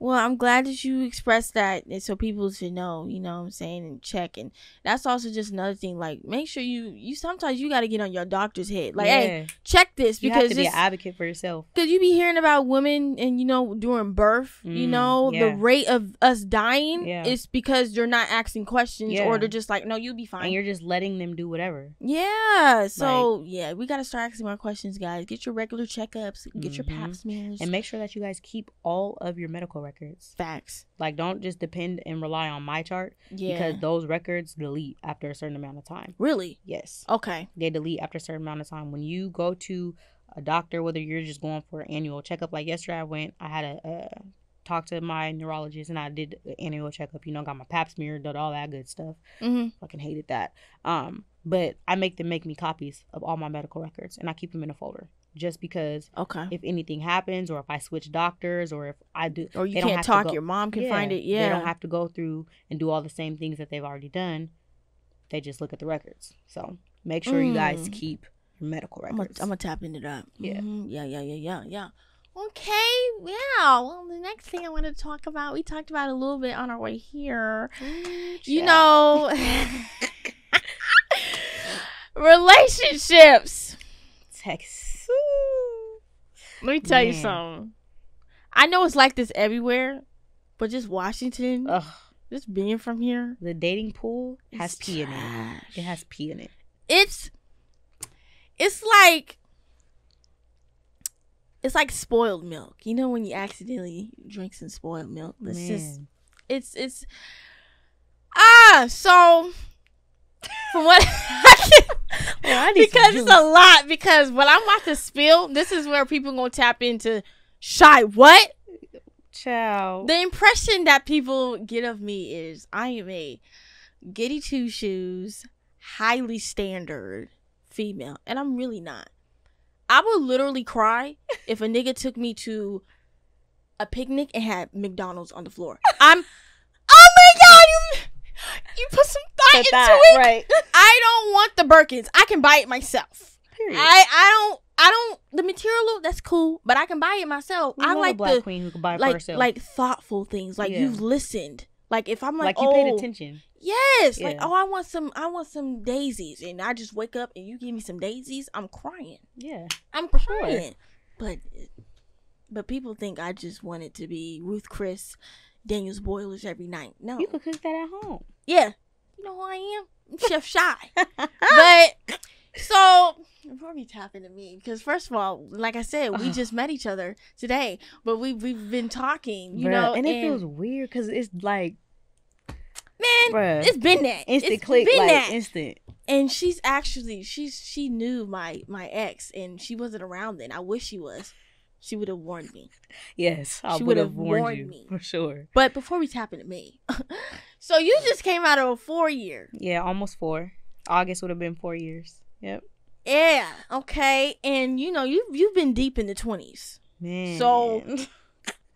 Well, I'm glad that you expressed that, and so people should know, you know what I'm saying, and check. And that's also just another thing, like, make sure you sometimes you got to get on your doctor's head. Like, hey, check this, because you have to be an advocate for yourself. Because you be hearing about women and, you know, during birth, you know, the rate of us dying is because you're not asking questions, or they're just like, no, you'll be fine. And you're just letting them do whatever. Yeah. So, we got to start asking more questions, guys. Get your regular checkups. Get your pap smears. And make sure that you guys keep all of your medical records. Facts. Like, don't just depend and rely on my chart, because those records delete after a certain amount of time. Really? Yes. Okay. They delete after a certain amount of time. When you go to a doctor, whether you're just going for an annual checkup, like yesterday I had a talk to my neurologist, and I did an annual checkup, you know, got my pap smear, did all that good stuff. Fucking hated that. But I make them make me copies of all my medical records, and I keep them in a folder. Just because if anything happens, or if I switch doctors, or if I do, or you can't talk, your mom can find it. They don't have to go through and do all the same things that they've already done. They just look at the records. So make sure you guys keep your medical records. I'm gonna tap into that. Yeah. Yeah. Okay. Yeah. Well, the next thing I want to talk about, we talked about a little bit on our way here. You know, relationships. Texas. Let me tell you something. I know it's like this everywhere, but just Washington, just being from here, the dating pool has pee in it. It has pee in it. It's like spoiled milk. You know when you accidentally drink some spoiled milk? It's so from what because it's a lot. Because what I'm about to spill, this is where people gonna tap into Shai. What? Ciao. The impression that people get of me is I am a goody two shoes, highly standard female, and I'm really not. I would literally cry if a nigga took me to a picnic and had McDonald's on the floor. Oh my god, you put some thought into it. Right. I don't want the Birkins. I can buy it myself. Period. I don't. The material, that's cool, but I can buy it myself. I like a black queen who can buy it for herself. Like thoughtful things. Like you've listened. Like if I'm like you paid attention. Yes. Yeah. Like I want some daisies, and I just wake up and you give me some daisies. I'm crying. Yeah. I'm crying. Sure. But people think I just want it to be Ruth Chris, Daniel's Boilers every night. No. You could cook that at home. Yeah. You know who I am? I'm Chef Shai. But so before we tap into me, because first of all, like I said, we just met each other today, but we've been talking, you know, and it feels weird because it's like, man, it's been that instant click, like that. Instant. And she's actually she knew my ex, and she wasn't around then. I wish she was. She would have warned me. Yes, I would have warned you me for sure. But before we tap into me, so you just came out of a 4-year. Yeah, almost 4. August would have been 4 years. Yep. Yeah. Okay. And you know you've been deep in the 20s. Man. So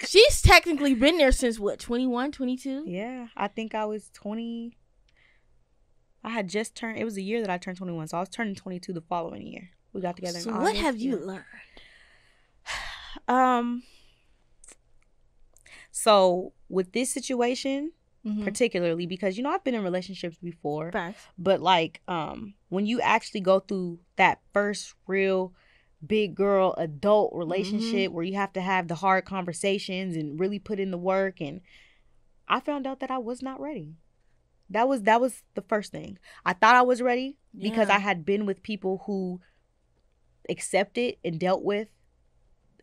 she's technically been there since what? 21, 22? Yeah, I think I was 20. I had just turned. It was a year that I turned 21, so I was turning 22 the following year. We got together. So in August. What have you learned? So with this situation, particularly because, you know, I've been in relationships before, but like, when you actually go through that first real big girl adult relationship where you have to have the hard conversations and really put in the work, and I found out that I was not ready. That was the first thing. I thought I was ready because I had been with people who accepted and dealt with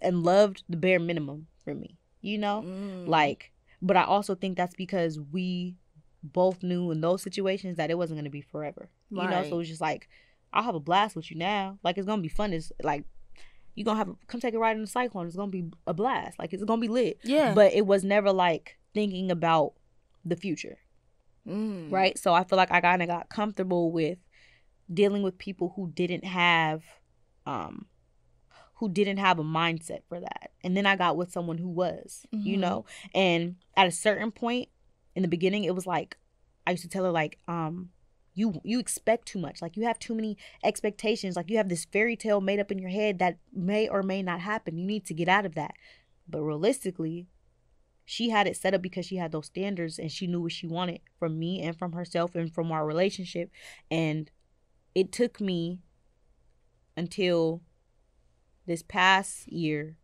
and loved the bare minimum for me, you know? Like, but I also think that's because we both knew in those situations that it wasn't going to be forever, you know? So it was just like, I'll have a blast with you now. Like, it's going to be fun. It's like, you're going to come take a ride in the Cyclone. It's going to be a blast. Like, it's going to be lit. Yeah. But it was never like thinking about the future. Right? So I feel like I kind of got comfortable with dealing with people who didn't have a mindset for that. And then I got with someone who was, you know, and at a certain point in the beginning, it was like, I used to tell her like, you expect too much. Like, you have too many expectations. Like, you have this fairy tale made up in your head that may or may not happen. You need to get out of that. But realistically, she had it set up because she had those standards and she knew what she wanted from me and from herself and from our relationship. And it took me until this past year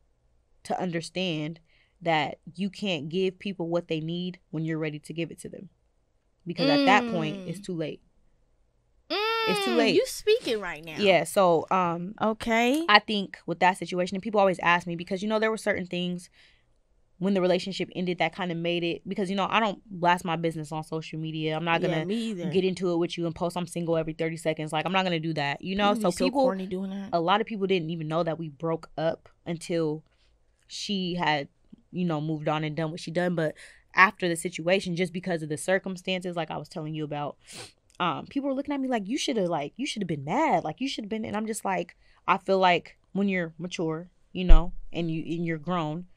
to understand that you can't give people what they need when you're ready to give it to them. Because at that point, it's too late. It's too late. You speaking right now. Yeah, so okay. I think with that situation, and people always ask me because, you know, there were certain things when the relationship ended that kind of made it, because, you know, I don't blast my business on social media. I'm not gonna get into it with you and post I'm single every 30 seconds. Like, I'm not gonna do that, you know. So people, corny doing that. A lot of people didn't even know that we broke up until she had, you know, moved on and done what she done. But after the situation, just because of the circumstances, like I was telling you about, people were looking at me like, you should have been mad, like you should have been. And I'm just like, I feel like when you're mature, you know, and you're grown,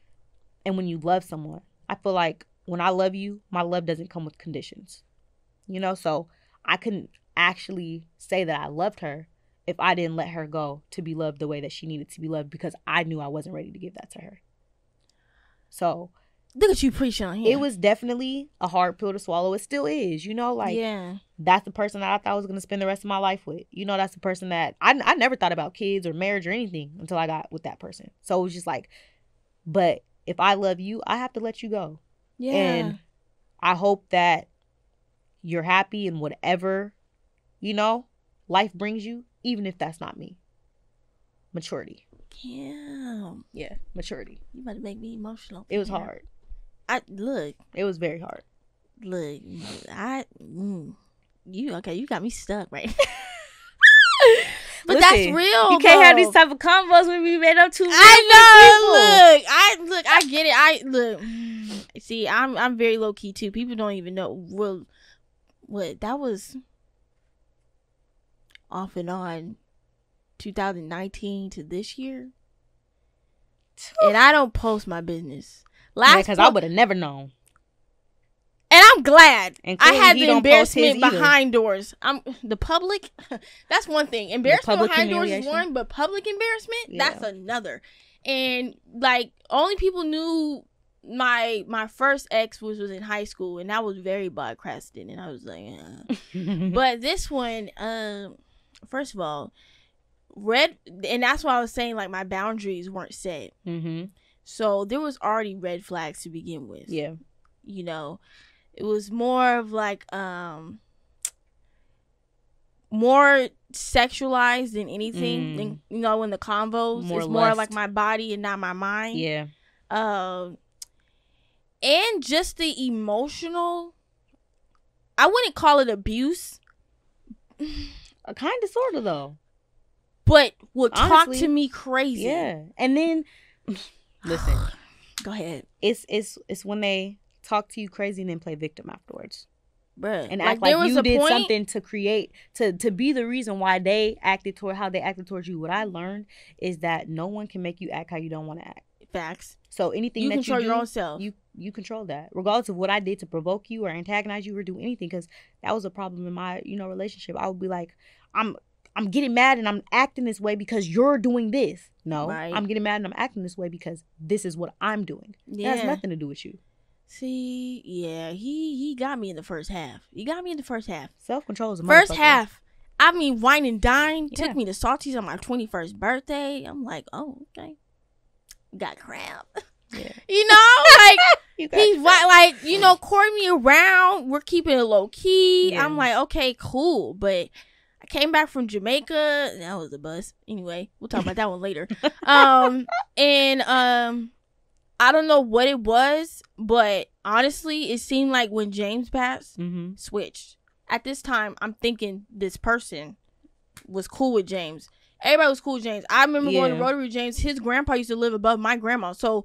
and when you love someone, I feel like when I love you, my love doesn't come with conditions, you know. So I couldn't actually say that I loved her if I didn't let her go to be loved the way that she needed to be loved, because I knew I wasn't ready to give that to her. So look at you preaching on here. It was definitely a hard pill to swallow. It still is, you know, like, that's the person that I thought I was going to spend the rest of my life with. You know, that's the person that I never thought about kids or marriage or anything until I got with that person. So it was just like, but if I love you, I have to let you go. Yeah. And I hope that you're happy in whatever, you know, life brings you, even if that's not me. Maturity. Yeah. Yeah, maturity. You about to make me emotional. It was hard. It was very hard. Look, you got me stuck, right? But listen, that's real. You can't have these type of combos when we made up too much. I know. I get it. See, I'm very low key too. People don't even know what that was. Off and on, 2019 to this year, and I don't post my business. Because I would have never known. And I'm glad I had the embarrassment behind doors. The public, that's one thing. Embarrassment behind doors is one, but public embarrassment, that's another. And like, only people knew my first ex was in high school, and that was very broadcasted, and I was like, but this one, first of all, and that's why I was saying, like, my boundaries weren't set. So there was already red flags to begin with. Yeah. You know, it was more of like, more sexualized than anything. Than, you know, in the convos, it's more like my body and not my mind. Yeah. And just the emotional, I wouldn't call it abuse. Kind of, sort of, though. But will talk to me crazy. Yeah. And then, listen. Go ahead. It's when they talk to you crazy and then play victim afterwards. Bruh. And act like you did something to create, to be the reason why they acted toward how they acted towards you. What I learned is that no one can make you act how you don't want to act. Facts. So anything that you do, your own self. You control that, regardless of what I did to provoke you or antagonize you or do anything. Because that was a problem in my, relationship. I would be like, I'm getting mad and I'm acting this way because you're doing this. No, right. I'm getting mad and I'm acting this way because this is what I'm doing. Yeah. It has nothing to do with you. See, yeah, he got me in the first half. Self-control is a first half. I mean, wine and dine. Took me to Salty's on my 21st birthday. I'm like, oh, okay. Got cramp. Yeah. Like he's like, courting me around. We're keeping it low key. Yeah. I'm like, okay, cool. But I came back from Jamaica. That was a bus. Anyway, we'll talk about that one later. I don't know what it was, but honestly, it seemed like when James passed, switched. At this time, I'm thinking this person was cool with James. Everybody was cool with James. I remember going to Rotary with James. His grandpa used to live above my grandma. So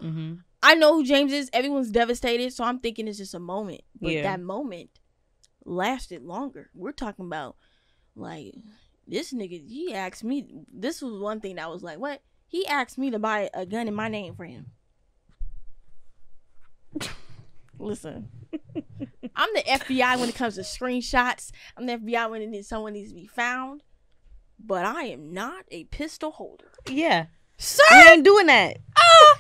I know who James is. Everyone's devastated. So I'm thinking it's just a moment. But that moment lasted longer. We're talking about, like, this nigga, he asked me. This was one thing that was like, what? He asked me to buy a gun in my name for him. Listen, I'm the FBI when it comes to screenshots. I'm the FBI when someone needs to be found. But I am not a pistol holder. Yeah. Sir! We ain't doing that.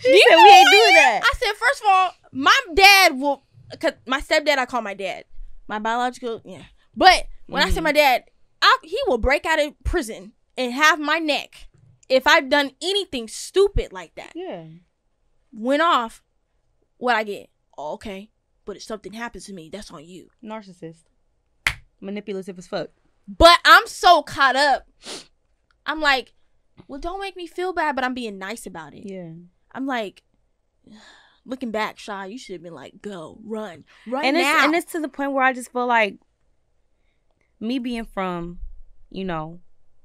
She said we ain't doing that. I said, first of all, my dad will... Cause my stepdad, I call my dad. My biological... Yeah. But when I say my dad, he will break out of prison and have my neck if I've done anything stupid like that. Yeah. Went off. What I get? Oh, okay. But if something happens to me, that's on you. Narcissist. Manipulative as fuck. But I'm so caught up. I'm like, well, don't make me feel bad, but I'm being nice about it. Yeah. I'm like, looking back, Shai, you should have been like, go, run and now. And it's to the point where I just feel like me being from, the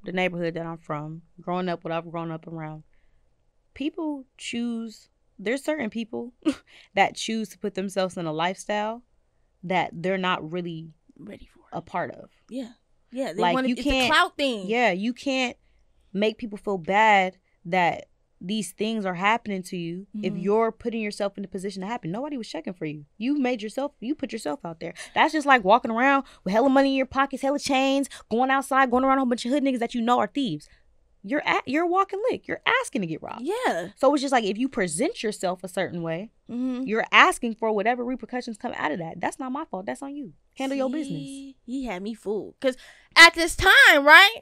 neighborhood that I'm from, growing up what I've grown up around, people choose, there's certain people that choose to put themselves in a lifestyle that they're not really ready for a part of. Yeah. Yeah, it's a clout thing. Yeah, you can't make people feel bad that these things are happening to you if you're putting yourself in the position to happen. Nobody was checking for you. You put yourself out there. That's just like walking around with hella money in your pockets, hella chains, going outside, going around a whole bunch of hood niggas that you know are thieves. You're walking lick. You're asking to get robbed. Yeah. So it's just like if you present yourself a certain way, you're asking for whatever repercussions come out of that. That's not my fault. That's on you. Handle your business. He had me fooled. Because at this time, right,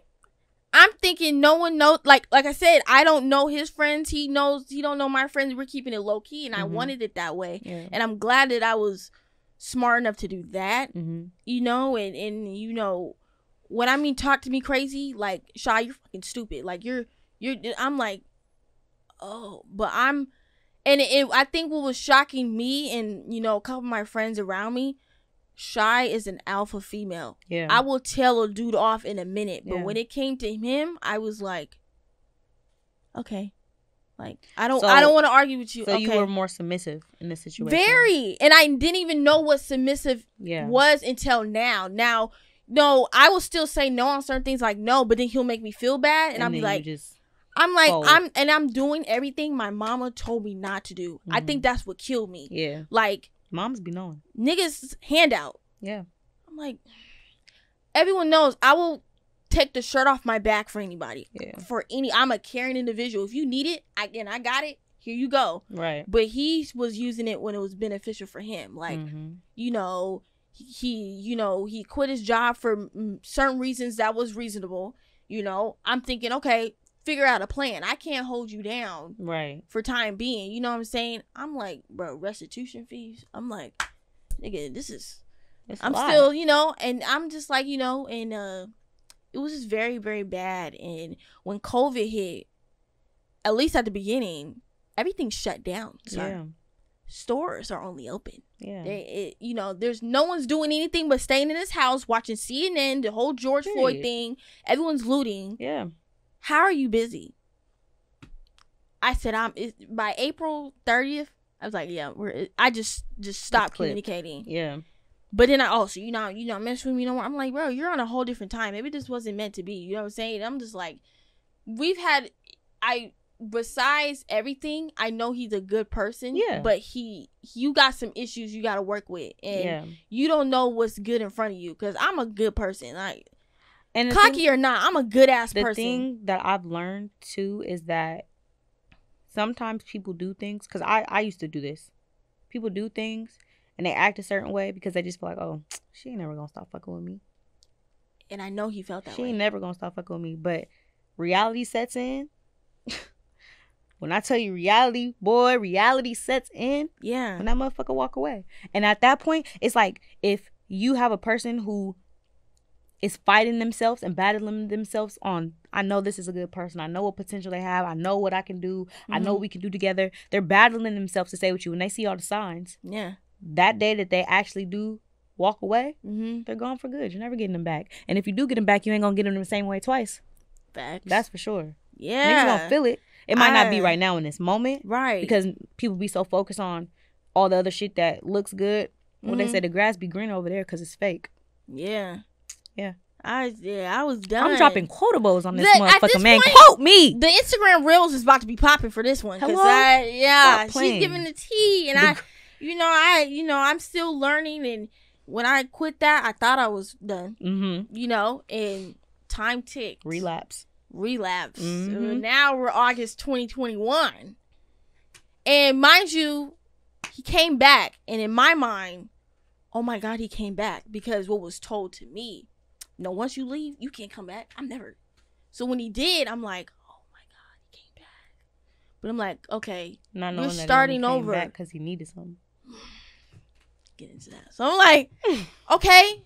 I'm thinking no one knows. Like I said, I don't know his friends. He don't know my friends. We're keeping it low key, and I wanted it that way. Yeah. And I'm glad that I was smart enough to do that. And when I mean talk to me crazy, like, Shai, you're fucking stupid. Like, I'm like, oh, but I think what was shocking me and, a couple of my friends around me, Shai is an alpha female. Yeah. I will tell a dude off in a minute. But when it came to him, I was like, okay. Like, I don't want to argue with you. So okay. You were more submissive in this situation. Very. And I didn't even know what submissive was until now. Now, no, I will still say no on certain things, like no, but then he'll make me feel bad, and I'll be like, I'm doing everything my mama told me not to do. I think that's what killed me. Yeah, like moms be knowing niggas handout. Yeah, I'm like, everyone knows I will take the shirt off my back for anybody. Yeah, I'm a caring individual. If you need it, I got it. Here you go. Right. But he was using it when it was beneficial for him. Like, he quit his job for certain reasons that was reasonable. I'm thinking, okay, figure out a plan. I can't hold you down for time being. You know what I'm saying? I'm like, bro, restitution fees. I'm like, nigga, I'm still, and I'm just like, and it was just very, very bad. And when COVID hit, at least at the beginning, everything shut down. stores are only open. Yeah. There's no one's doing anything but staying in his house, watching CNN, the whole George Floyd thing. Everyone's looting. Yeah. How are you busy? I said, by April 30th, I was like, yeah, I just stopped communicating. Yeah. But then you're not messing with me no more. I'm like, bro, you're on a whole different time. Maybe this wasn't meant to be. You know what I'm saying? I'm just like, besides everything, I know he's a good person. Yeah. But you got some issues you got to work with. And you don't know what's good in front of you. Because I'm a good person. Like, and cocky or not, I'm a good ass person. The thing that I've learned too is that sometimes people do things, because I used to do this. People do things and they act a certain way because they just feel like, oh, she ain't never gonna stop fucking with me. And I know he felt that way. She ain't never gonna stop fucking with me. But reality sets in. When I tell you reality sets in. Yeah. When that motherfucker walk away. And at that point, it's like, if you have a person who is fighting themselves and battling themselves on, I know this is a good person. I know what potential they have. I know what I can do. Mm-hmm. I know what we can do together. They're battling themselves to stay with you. When they see all the signs. Yeah. That day that they actually do walk away, they're gone for good. You're never getting them back. And if you do get them back, you ain't going to get them the same way twice. Facts. That's for sure. Yeah. Niggas going to feel it. It might not be right now in this moment. Right. Because people be so focused on all the other shit that looks good. When they say the grass be green over there because it's fake. Yeah. Yeah. I was done. I'm dropping quotables on this motherfucker, man. Point, quote me. The Instagram Reels is about to be popping for this one. Hello? She's giving the tea. And I'm still learning. And when I quit that, I thought I was done. Mm-hmm. And time ticked. Relapse. Mm-hmm. So now we're August 2021. And mind you, he came back. And in my mind, oh my God, he came back. Because what was told to me, no, once you leave, you can't come back. I'm never. So when he did, I'm like, oh my God, he came back. But I'm like, okay, we're starting over. Because he needed something. Get into that. So I'm like, okay,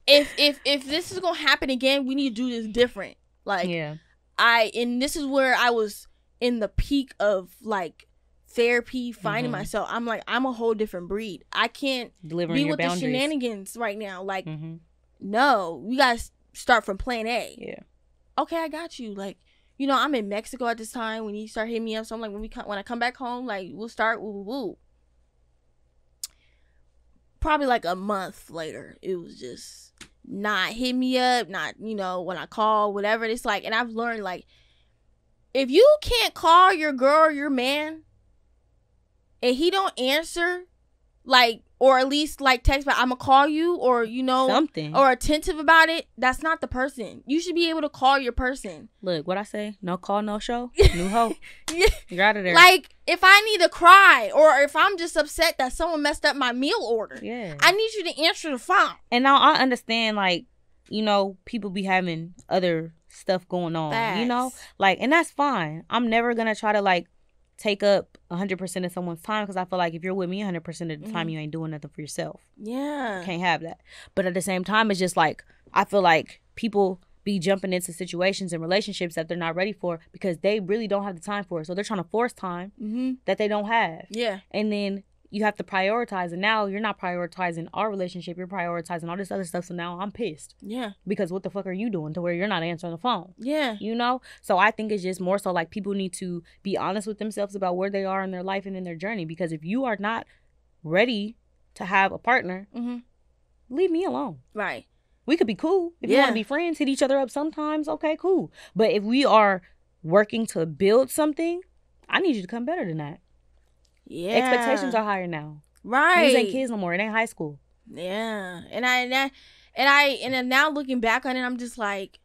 if this is gonna happen again, we need to do this different. Like, yeah. And this is where I was in the peak of like therapy, finding myself. I'm like, I'm a whole different breed. I can't be with the shenanigans right now. Like. No, we gotta start from plan A. Yeah. Okay, I got you. Like, I'm in Mexico at this time when you start hitting me up. So I'm like, when I come back home, like, we'll start woo. Probably like a month later, it was just not hit me up, not, when I call, whatever. It's like, and I've learned, like, if you can't call your girl or your man and he don't answer, like, or at least like text back, I'm gonna call you, or something, or attentive about it, that's not the person. You should be able to call your person. Look, what I say, no call, no show, new hoe. Yeah. You're out of there. Like, if I need to cry, or if I'm just upset that someone messed up my meal order, I need you to answer the phone. And now I understand, like, people be having other stuff going on. Facts. Like, and that's fine. I'm never gonna try to like take up 100% of someone's time, because I feel like if you're with me 100% of the time, you ain't doing nothing for yourself. Yeah. You can't have that. But at the same time, it's just like, I feel like people be jumping into situations and relationships that they're not ready for because they really don't have the time for it. So they're trying to force time that they don't have. Yeah. And then you have to prioritize, and now you're not prioritizing our relationship, you're prioritizing all this other stuff. So now I'm pissed. Yeah. Because what the fuck are you doing to where you're not answering the phone? Yeah. So I think it's just more so like people need to be honest with themselves about where they are in their life and in their journey. Because if you are not ready to have a partner, leave me alone. Right. We could be cool. If you want to be friends, hit each other up sometimes, okay, cool. But if we are working to build something, I need you to come better than that. Yeah. Expectations are higher now. Right. These ain't kids no more. It ain't high school. Yeah. And then now looking back on it, I'm just like,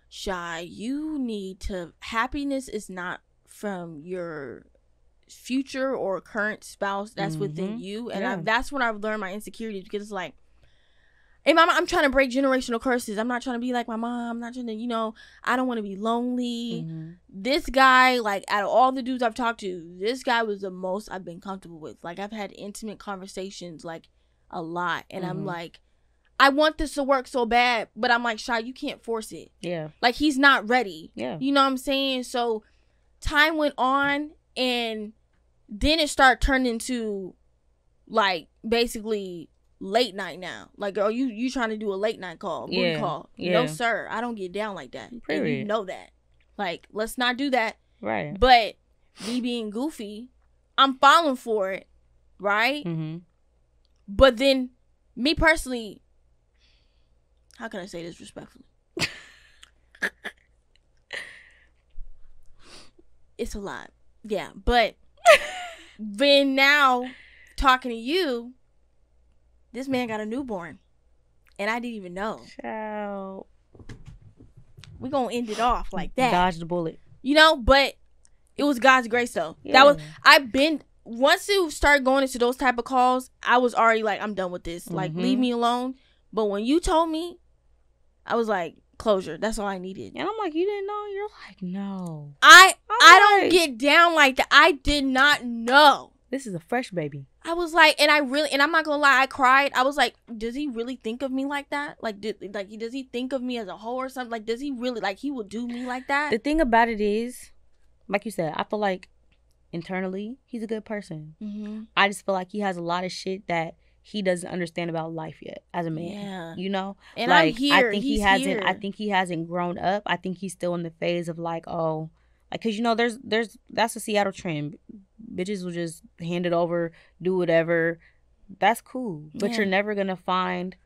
Shai, you need to, happiness is not from your future or current spouse. That's within you. And that's when I've learned my insecurities, because it's like, hey, mama, I'm trying to break generational curses. I'm not trying to be like my mom. I'm not trying to, I don't want to be lonely. This guy, like, out of all the dudes I've talked to, this guy was the most I've been comfortable with. Like, I've had intimate conversations, like, a lot. And I'm like, I want this to work so bad. But I'm like, Shai, you can't force it. Yeah. Like, he's not ready. Yeah. You know what I'm saying? So time went on, and then it started turning into like basically late night now. Like, oh, you trying to do a late night call, booty call? No, sir, I don't get down like that. And you know that. Like, let's not do that. Right. But me being goofy, I'm falling for it, right? Mm-hmm. But then, me personally, how can I say this respectfully? It's a lot. Yeah, but then now, talking to you, this man got a newborn. And I didn't even know. Child. We're going to end it off like that. Dodge the bullet. You know, but it was God's grace, though. Yeah. Once you start going into those type of calls, I was already like, I'm done with this. Like, leave me alone. But when you told me, I was like, closure. That's all I needed. And I'm like, you didn't know? You're like, no. I don't get down like that. I did not know. This is a fresh baby. I was like, and I'm not gonna lie, I cried. I was like, does he really think of me like that? Like, does he think of me as a hoe or something? Like, does he really, like, he will do me like that? The thing about it is, like you said, I feel like internally, he's a good person. Mm-hmm. I just feel like he has a lot of shit that he doesn't understand about life yet as a man. Yeah. You know? And like, I'm here. I think he hasn't grown up. I think he's still in the phase of like, oh, like, cause you know, that's a Seattle trend. Bitches will just hand it over, do whatever. That's cool. But you're never gonna find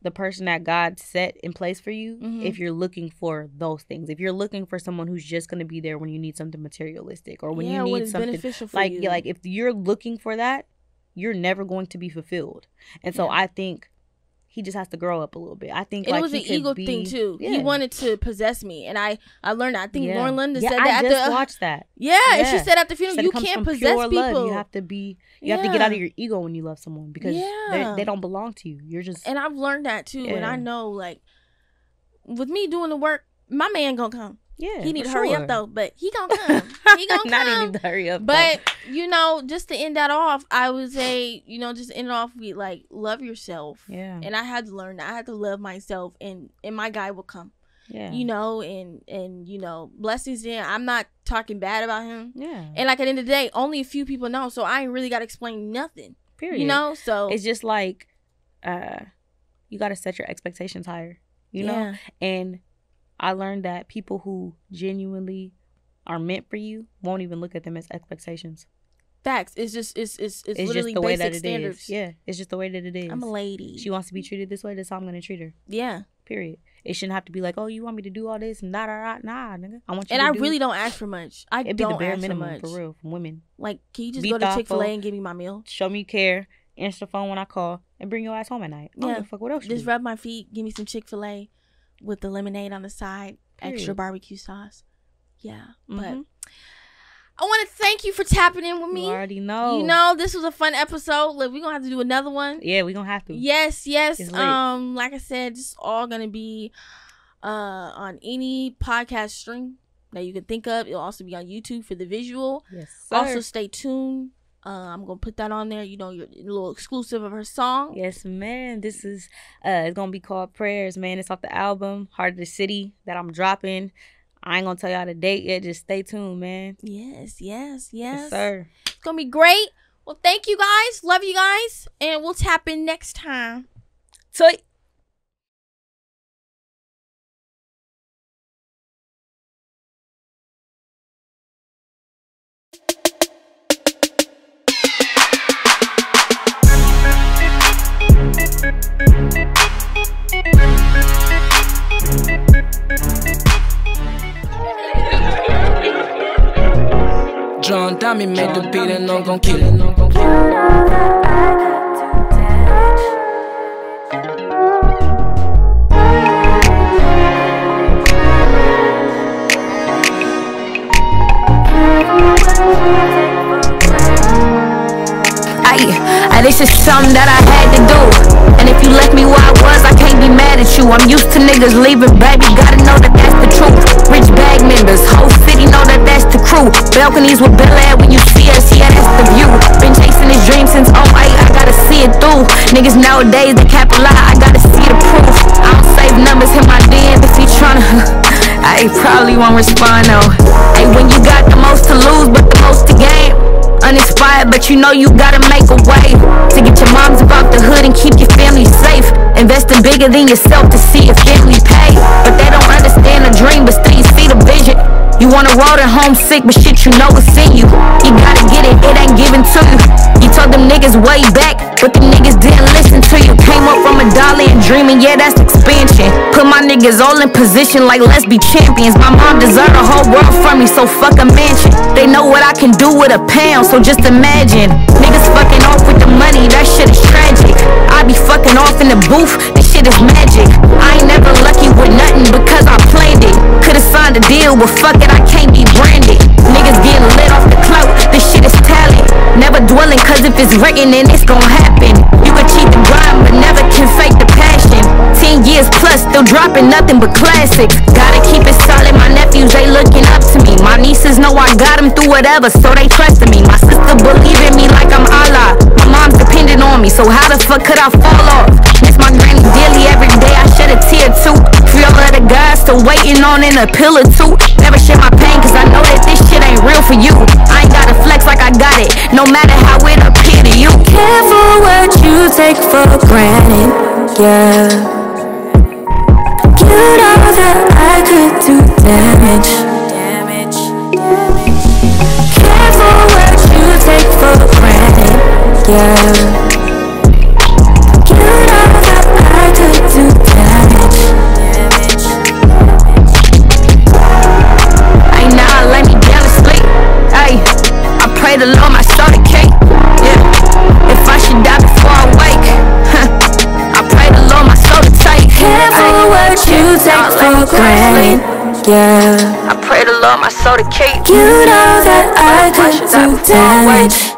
the person that God set in place for you if you're looking for those things. If you're looking for someone who's just gonna be there when you need something materialistic or when you need something beneficial for like you. Like if you're looking for that, you're never going to be fulfilled. And so I think he just has to grow up a little bit. I think, and like, it was an ego thing too. Yeah. He wanted to possess me, and I learned that. I think Lauren Linda said that. I just watched that. Yeah, and she said at the funeral, you can't possess people. Love. You have to be. You have to get out of your ego when you love someone because they don't belong to you. You're just. And I've learned that too, and I know, like, with me doing the work, my man gonna come. Yeah, he need to hurry up though, but he gonna come. He gonna come. Not he need to hurry up. But you know, just to end that off, I would say, you know, just end it off with like, love yourself. Yeah. And I had to learn that. I had to love myself, and my guy will come. Yeah. You know, and you know, blessings in. I'm not talking bad about him. Yeah. And like at the end of the day, only a few people know, so I ain't really gotta explain nothing. Period. You know, so it's just like, you gotta set your expectations higher. You know, and I learned that people who genuinely are meant for you won't even look at them as expectations. Facts. It's literally just the way that it standards. is. Yeah, it's just the way that it is. I'm a lady. She wants to be treated this way. That's how I'm gonna treat her. Yeah. Period. It shouldn't have to be like, oh, you want me to do all this and nah, nigga. I want you. And I really don't ask for much. It'd be the bare minimum for real from women. Like, can you just go to Chick-fil-A and give me my meal? Show me care. Answer the phone when I call and bring your ass home at night. I don't give a fuck what else. Just rub my feet. Give me some Chick-fil-A with the lemonade on the side. Extra barbecue sauce. Yeah. But I want to thank you for tapping in with me. You already know. You know, this was a fun episode. Like, we're going to have to do another one. Yeah, we're going to have to. Yes. Like I said, this is all going to be on any podcast stream that you can think of. It'll also be on YouTube for the visual. Yes, sir. Also, stay tuned. I'm going to put that on there. You know, your little exclusive of her song. Yes, man. This is, it's going to be called Prayers, man. It's off the album, Heart of the City, that I'm dropping. I ain't going to tell y'all the date yet. Just stay tuned, man. Yes, sir. It's going to be great. Well, thank you guys. Love you guys. And we'll tap in next time. Toy. John Dami made the beat and I'm gon' kill it. This is something that I had to do. And if you left me where I was, I can't be mad at you. I'm used to niggas leaving, baby, gotta know that that's the truth. Rich bag members, whole city know that that's the crew. Balconies with Bel Air when you see us, yeah, that's the view. Been chasing this dream since 08, I gotta see it through. Niggas nowadays, they cap a lie, I gotta see the proof. I don't save numbers, hit my DM if he tryna. I probably won't respond though. Hey, when you got the most to lose, but the most to gain, uninspired, but you know you gotta make a way to get your moms about the hood and keep your family safe. Investing bigger than yourself to see your family pay. But they don't understand the dream, but still you see the vision. You wanna roll and homesick, but shit, you know it's in you. You gotta get it, it ain't given to you. You told them niggas way back, but them niggas didn't listen to you. Came up from a dollar and dreaming, yeah, that's expansion. Put my niggas all in position like let's be champions. My mom deserved the whole world from me, so fuck a mansion. They know what I can do with a pound, so just imagine. Niggas fucking off with the money, that shit is tragic. I be fucking off in the booth, this shit is magic. I ain't never lucky with nothing because I planned it. Could've signed a deal, but fuck it, I can't be branded. Niggas getting lit off the clout, this shit is talent. Never dwelling, cause if it's written, then it's gon' happen. You can cheat the grind, but never can fake the passion. 10 years plus, still dropping nothing but classics. Gotta keep it solid, my nephews, they looking up to me. My nieces know I got them through whatever, so they trusting me. My sister believe in me like I'm Allah. My mom's dependent on me, so how the fuck could I fall off? Miss my granny daily, every day I shed a tear too. Free all of the guys still waiting on in a pill or two. Never share my pain, cause I know that this shit ain't real for you. I ain't gotta flex like I got it, no matter how it appear to you. Careful what you take for granted, yeah. You know that I could do damage. Careful what you take for granted, yeah. You know that I could do damage. Ay, nah, lay me down to sleep. Ay, I pray the Lord my soda cake. Yeah, if I should die before I wake, I pray the Lord my soda take. Careful what you take for granted, yeah. I pray the Lord my soda cake. You know that I could do damage.